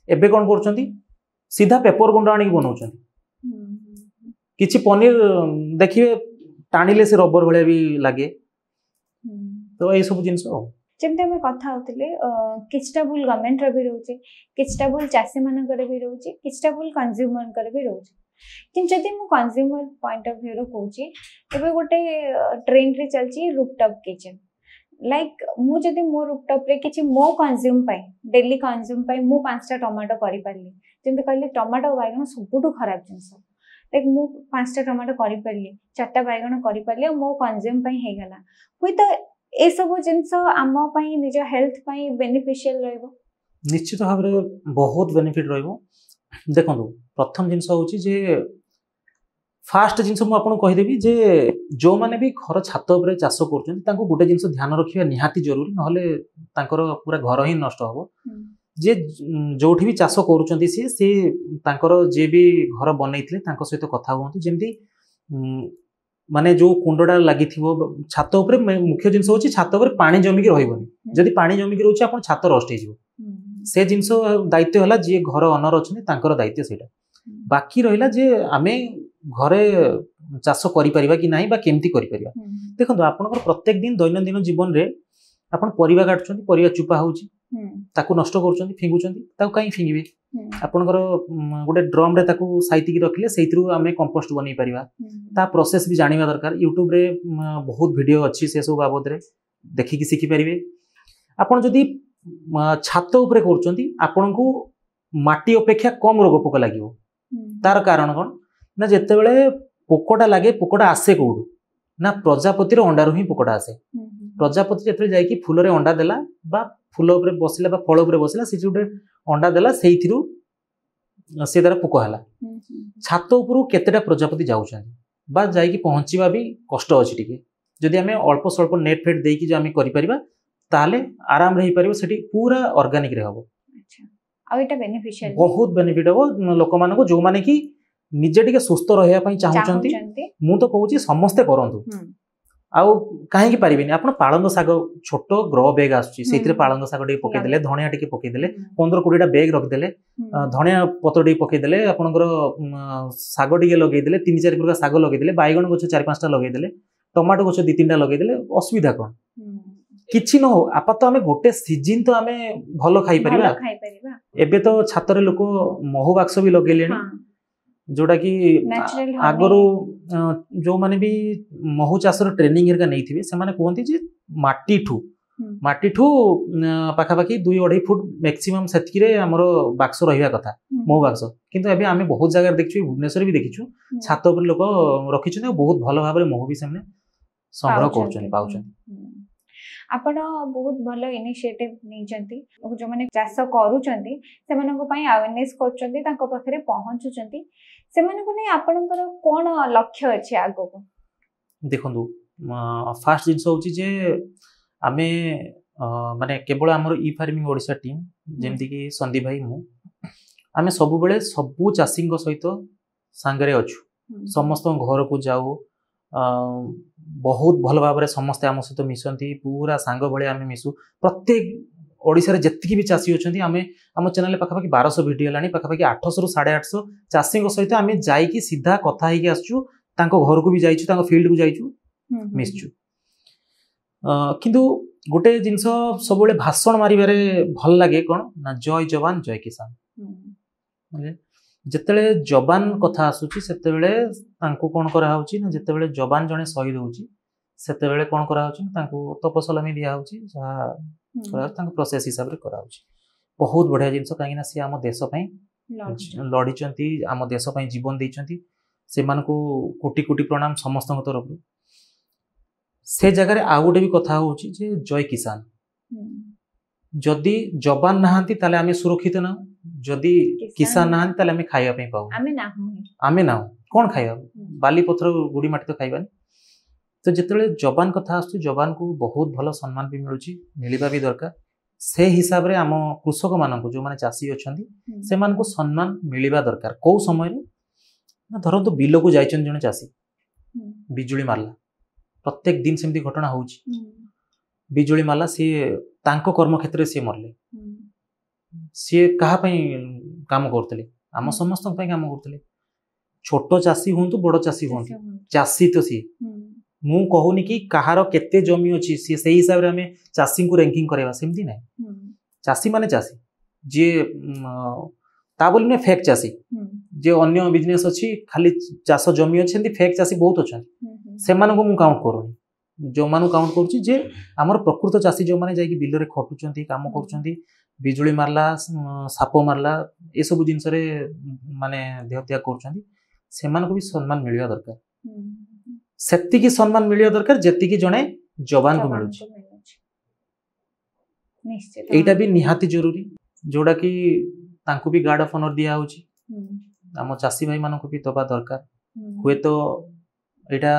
एबे कोन करचंती सीधा पेपर गुंडा आनी की बनाउचंती किछि पनीर देखिए टाणिले से रबर भले भी लागे तो ए सब जिंस जमते आम कथा होते किछटा भूल गवर्नमेंट रो भी रोचे किछटा भूल चाषी मानकर भी रोचे किछटा भूल कंज्यूमर भी रोचे कि जदि मु कंज्यूमर पॉइंट ऑफ व्यू रो कहूची एबे गोटे ट्रेंड रे चलची रूफटॉप किचन लाइक मु जदि मो रूफटॉप रे किछि मो कंज्यूम पाई डेली कंज्यूम पाई मु 5टा टमाटो करि पारली जेंते कहले टमाटो बाइगण सबुठु खराब जिंस लाइक मु 5टा टमाटो करि पारली 4टा बाइगण करि पारली मो कंज्यूम पाई हे गला हुई तो ए सब जिंस आम पाई निज हेल्थ पाई बेनिफिशियल रहबो निश्चित भाव रे बहुत बेनिफिट रहबो देखंतु प्रथम जिंस होची जे फास्ट जिंस मु आपन कहि देबी जे जो माने भी घर छात ऊपर चाष करछन तांको गुटे जिंस ध्यान रखिबा निहाती जरूरी नहले तांकर पूरा घर ही नष्ट हबो जे जोठी भी चाष करूछंती से तांकर जे भी घर बनैथिले तांको सहित कथा हुंतु जेंती माने जो कुंडडा लागि थिबो छात ऊपर मुख्य जिंस होची छात ऊपर पानी जमी के रहइबनी जदि पानी जमी के रहउची आपन छात रस्ट हे जिवो से जिंस दायित्व होला जे घर ओनर अछने तांकर दायित्व सेटा बाकी रहिला जे आमे घरे चाष करि परिबा कि नाही बा केमती करि परिबा देखंतु आपनकर प्रत्येक दिन दैनंदिन जीवन रे आपण परिबा काटछंती परिबा चुपा होउची ताकू नष्ट करूछंती फिंगुछंती ताकू काई फिंगिबे आपनकर गोटे ड्रम रे ताकू साइति की रखले सेइथरु आमे कंपोस्ट बनै परिबा ता प्रोसेस भी जानिबा दरकार यूट्यूब रे बहुत वीडियो अछि से सब बाबत रे देखि कि सिखि परिबे आपण जदी छात ऊपर करूछंती आपनकू माटी अपेक्षा कम रोग पोक लागिवो तार कारण कोन ना जेते बेले पोकोटा लागे पोकोटा आसे कोडू ना प्रजापति रो अंडा रो ही पोकोटा आसे प्रजापति जेते जाई कि फूल रे अंडा देला बा फूल ऊपर बसिला बा फल ऊपर बसिला से जोटे अंडा देला सेइथिरु से दारा पोको हला छात ऊपर केतेटा प्रजापति जाउछन बा जाई कि पहुंचीबा भी कष्ट अछि टिके जदि हमें अल्प स्वल्प नेट फेट देई कि जे हमें करि परिबा ताले आराम रही परिबो सेठी पूरा ऑर्गेनिक रे हबो अच्छा आ एटा बेनिफिशियल बहुत बेनिफिट हबो लोक मानको जो माने कि निजे टिके सुस्थ रहया पई चाहुचंती मु तो कहूची समस्ते करंतु आउ काहे कि परिबिनी आपण पाळंग साग छोटो ग्रो बैग आसुची सेतिरे पाळंग साग टिके पके देले धनिया टिके पके देले 15-20 टा बैग रख देले धनिया पत्र टिके पके देले आपनकर साग टिके लगे देले 3-4 प्रकार साग लगे देले बाइगण गछ 4-5 टा लगे देले टमाटो गछ 2-3 टा लगे देले असुविधा कोन किछि न हो आपात हमें गोटे सीजन तो हमें भलो खाई परिबा एबे तो छातरे लोक महु बाक्स भी लगेलेनी जोड़ा कि आगरो जो माने भी महु चाषर ट्रेनिंग हेरका नहीं थिबे से माने कहंती जे माटी ठू पाखापाखि 2-2.5 फुट मैक्सिमम सेतकी रे हमरो बाक्स रहिबा कथा महु बाक्स किंतु एबे आमे बहुत जगह देखिछु भुवनेश्वर भी देखिछु छात ऊपर लोक रखिछु बहुत भलो भाबरे महु भी सामने संग्रह करछन पाउछन आपण बहुत भलो इनिशिएटिव नैचंती जो माने चाष करूचंती से मानको पई अवेयरनेस करचंती ताको पाखरे पहुंचुचंती से मानको नै आपनकर कोन लक्ष्य अछि आगो को देखंदु फास्ट जिंस होची जे आमे माने केवल हमर ई फार्मिंग ओडिसा टीम जेमति कि संदीप भाई मु आमे सब बेले सबु चाषींग सहित सांगरे अछु समस्त घर को जाऊ बहुत भल भाव में समस्ते आम सहित मिसंती पूरा सांग भले आम मिसु प्रत्येक ओडिसा रे जत्ति भी चाषी अछंती आमे आम चैनल पाखापाखि 1200 वीडियो लानी पाखापाखि 800 रु 850 चाषी सहित आम जाइकी सीधा कथा होइकी आसछु तांको घर को भी जाइछु तांको फील्ड को जाइछु मिसछु किंतु गोटे जिंस सब बेले भाषण मारिबारे भल लागे कोन ना जय जवान जय किसान जेतेले जवान कथा आसुची सेतेबेले तांको कोन करा होची ना जेतेबेले जवान जने शहीद होची सेतेबेले कोन करा होची तांको तपसलामी दिया होची जा करा तांको प्रोसेस हिसाब रे करा होची बहुत बढ़िया जिंस काहे ना से हम देश पई लड़ीचंती हम देश पई जीवन देइचंती से मानको कोटि कोटि प्रणाम समस्त तरफ से जगह रे आ गोटे भी कथा होची जे जय किसान जदि जवान नहांती ताले आमे सुरक्षित ना जदि किसान नहांती ताले आमे खाइबा पई पाऊ आमे ना कोन खाइबा बाली पत्थर गुडी माटी तो खाइबानी तो जेतेले जवान कथा आसु जवान को बहुत भलो सम्मान भी मिलुची मिलिबा भी दरकार से हिसाब रे आम कृषक मानक जो माने चाषी अछंती से मान को सम्मान मिलिबा दरकार को समय रे ना धरंतु बिलो को जाइचन जने चाषी बिजुली मारला प्रत्येक दिन सेमती घटना होउची बिजुली मारला सी तांको कर्म क्षेत्र से मरले सी कहा पई काम करतले आम समस्त पई काम करतले छोटो चाषी होंतु बड़ चाषी होंतु चाषी तो सी मु कहूनी कि कहार केते जमी अच्छी सी से हिसाब रे हमें चाषी को रैंकिंग करवा सेमती ना चाषी माने चाषी जे ता बोली ने फेक चाषी जे अन्य बिजनेस अच्छी खाली चाष जमी अच्छे फेक चाषी बहुत अच्छा से मु काउंट करूनी जो मानु काउंट करूची जे हमर प्रकृत चाषी जो माने जाई बिल रे खटुचंती काम करूचंती बिजुली मारला साप मारला ए सब जिनस रे माने देह त्याग करूचंती से मान को भी सम्मान मिलवा दरकार सेति की सम्मान मिलवा दरकार जेति की जणे जवान को मिलुची निश्चित एटा भी निहाती जरूरी जोड़ा कि तांको भी गार्ड ऑफ ऑनर दिया होची आम चाषी भाई मान को भी दबा दरकार हुए तो एटा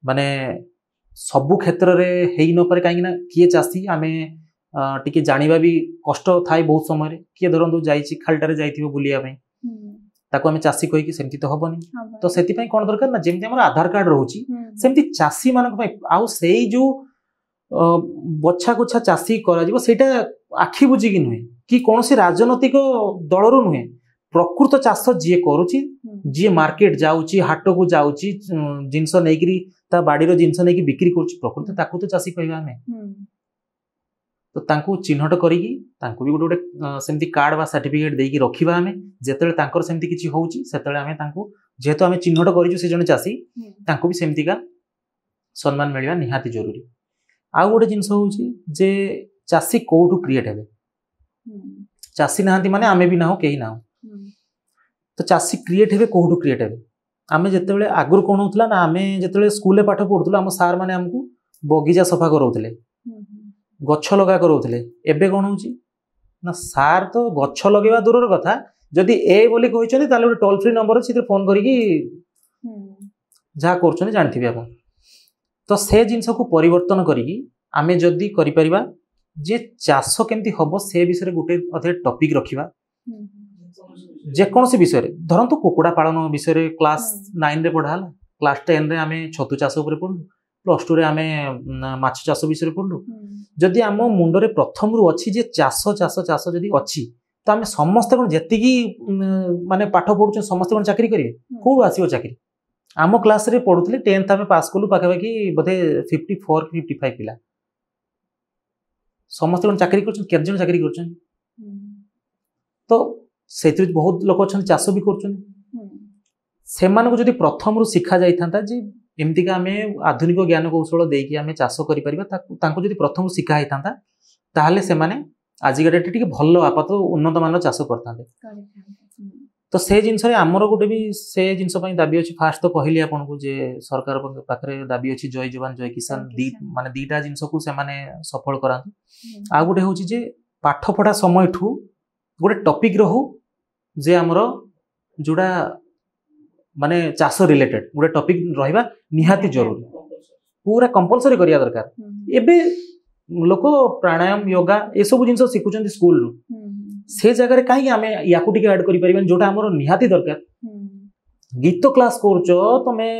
माने सबु क्षेत्र रे हेई न पारे काहे ना किए चाषी आमे टिके जानिबा भी कष्ट थाई बहुत समय रे किए धरंतु जाईची खालटारे जाईथिबो बुलिया पई ताको आमे चाषी कहि कि सेमति तो हबनी तो सेति पई कोन दरकार ना जेमति हमर आधार कार्ड रहउची सेमति चाषी मानक पई आउ सेई जो बच्छा गुच्छा चाषी करा जिवो सेटा आखि बुझी कि नुहे कि कोनोसी राजनैतिक दलरु नुहे प्रकृत चाष जी करुची जी मार्केट जाउची हाट को जाउची जिंस नेगिरी ता बाड़ी रो जिंस नेगी बिक्री करुची प्रकृत ताकू तो चाषी कहबा हमें तो तांको चिन्हट करिकी तांको भी गोटे सेमती कार्ड बा सर्टिफिकेट देकी रखिबा हमें जेतेले तांकर सेमती किछि होउची सेतेले हमें तांको जेहेतु हमें चिन्हट करिजु से जने चाषी तांको भी सेमती का सम्मान मिलवा निहाती जरूरी आ गोटे जिंस होउची जे चाषी कोठु क्रिएट हेबे चाषी नाहंती माने आमे भी नाहो केही नाहो तो चाषी क्रिएट हेबे कोठु क्रिएट हेबे आमे जेतेबेले आगुर कोन होतला ना आमे जेतेबेले स्कूल रे पाठ पढुतला हम सार माने हमकु बगीचा सफा करौतले गछ लगा करौतले एबे कोन होउची ना सार तो गछ लगेवा दूरर कथा जदि ए बोली कहिसथि ताले गोटे टोल फ्री नंबर अछि फोन करिकी जा करछने जानथिबे आपण तो से जिंस को परिवर्तन करिकी आमे जदि करि परिबा जे चाष केमती हबो से विषय गोटे अधे टॉपिक रखिबा जे कौन से विषय रे धरंतु कुकुड़ा पालन विषय रे क्लास 9 रे पढाला क्लास 10 रे आमे छतु चाष ऊपर पढलु प्लस 2 रे आमे माछ चाष विषय रे पढलु जदि आम मुंड रे प्रथम रु अछि जे चाष चाष चाष जदि अछि तो आमे समस्त कोन जेति की माने पाठ पढुछ समस्त कोन चाकरी करिवे को आसीबो चाकरी आम क्लास रे पढुतले 10th आमे पास कलु पाखा बाकी बधे 54 55 पिला समस्त कोन चाकरी करछन केजन चाकरी करछन तो सेति बहुत लोक अछन चाष भी करछन से मान को जदि प्रथम रु सिखा जाई थांता जे एमती का आमे आधुनिक ज्ञान कौशल देकी आमे चाष करि परिबा तांको जदि प्रथम रु सिखा हैतांता ताहाले से माने आजि गडे टिके भल्लो आपात उन्नत मान चाष करतांते तो से जिंस रे हमरो गोटे भी से जिंस पई दाबी अछि फास्ट तो कहली आपन को जे सरकार पाखरे दाबी अछि जय जवान जय किसान दी माने दीटा जिंस को से माने सफल करांतु आ गोटे होछि जे पाठ पढा समय ठू गोटे टॉपिक रहू जे हमरो जोडा माने चाष रिलेटेड गोटे टॉपिक रहिबा निहाती जरूरी पूरा कंपलसरी करिया दरकार एबे लोक प्राणायाम योगा ए सब जिंस सिखुचंती स्कूल रु से जगह रे काहे आमे याकू टिके ऐड करि परिबन जोटा हमरो निहाती दरकार गीत क्लास करछो तमे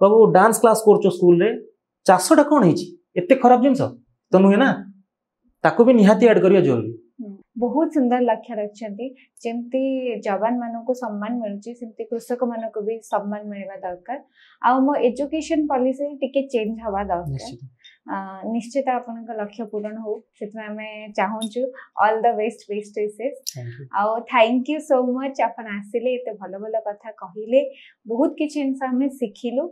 बाबू डांस क्लास करछो स्कूल रे चाषटा कोन हिची एते खराब जिंस तो नुहे ना ताको भी निहाती ऐड करिया जरूरी बहुत सुंदर लक्ष्य रखछंती जेमती जवान मानन को सम्मान मिलुची सेमती कृषक मानन को भी सम्मान मिलवा दरकार आ मो एजुकेशन पॉलिसी टिके चेंज हवा दरकार निश्चित आपनका लक्ष्य पूर्ण हो सेतमे हमें चाहूछु ऑल द बेस्ट विशेस आ थैंक यू सो मच अपन आसिले एते भलो भलो कथा कहिले बहुत किछ इंसान हमें सिखिलु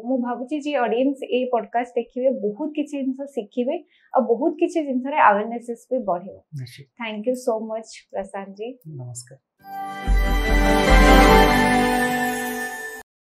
मु भाबुची जे ऑडियंस ए पॉडकास्ट देखिबे बहुत किछ जिंस सिखिबे और बहुत किछ जिंस रे अवेयरनेस भी बढ़िबो thank you so much Prashant ji नमस्कार।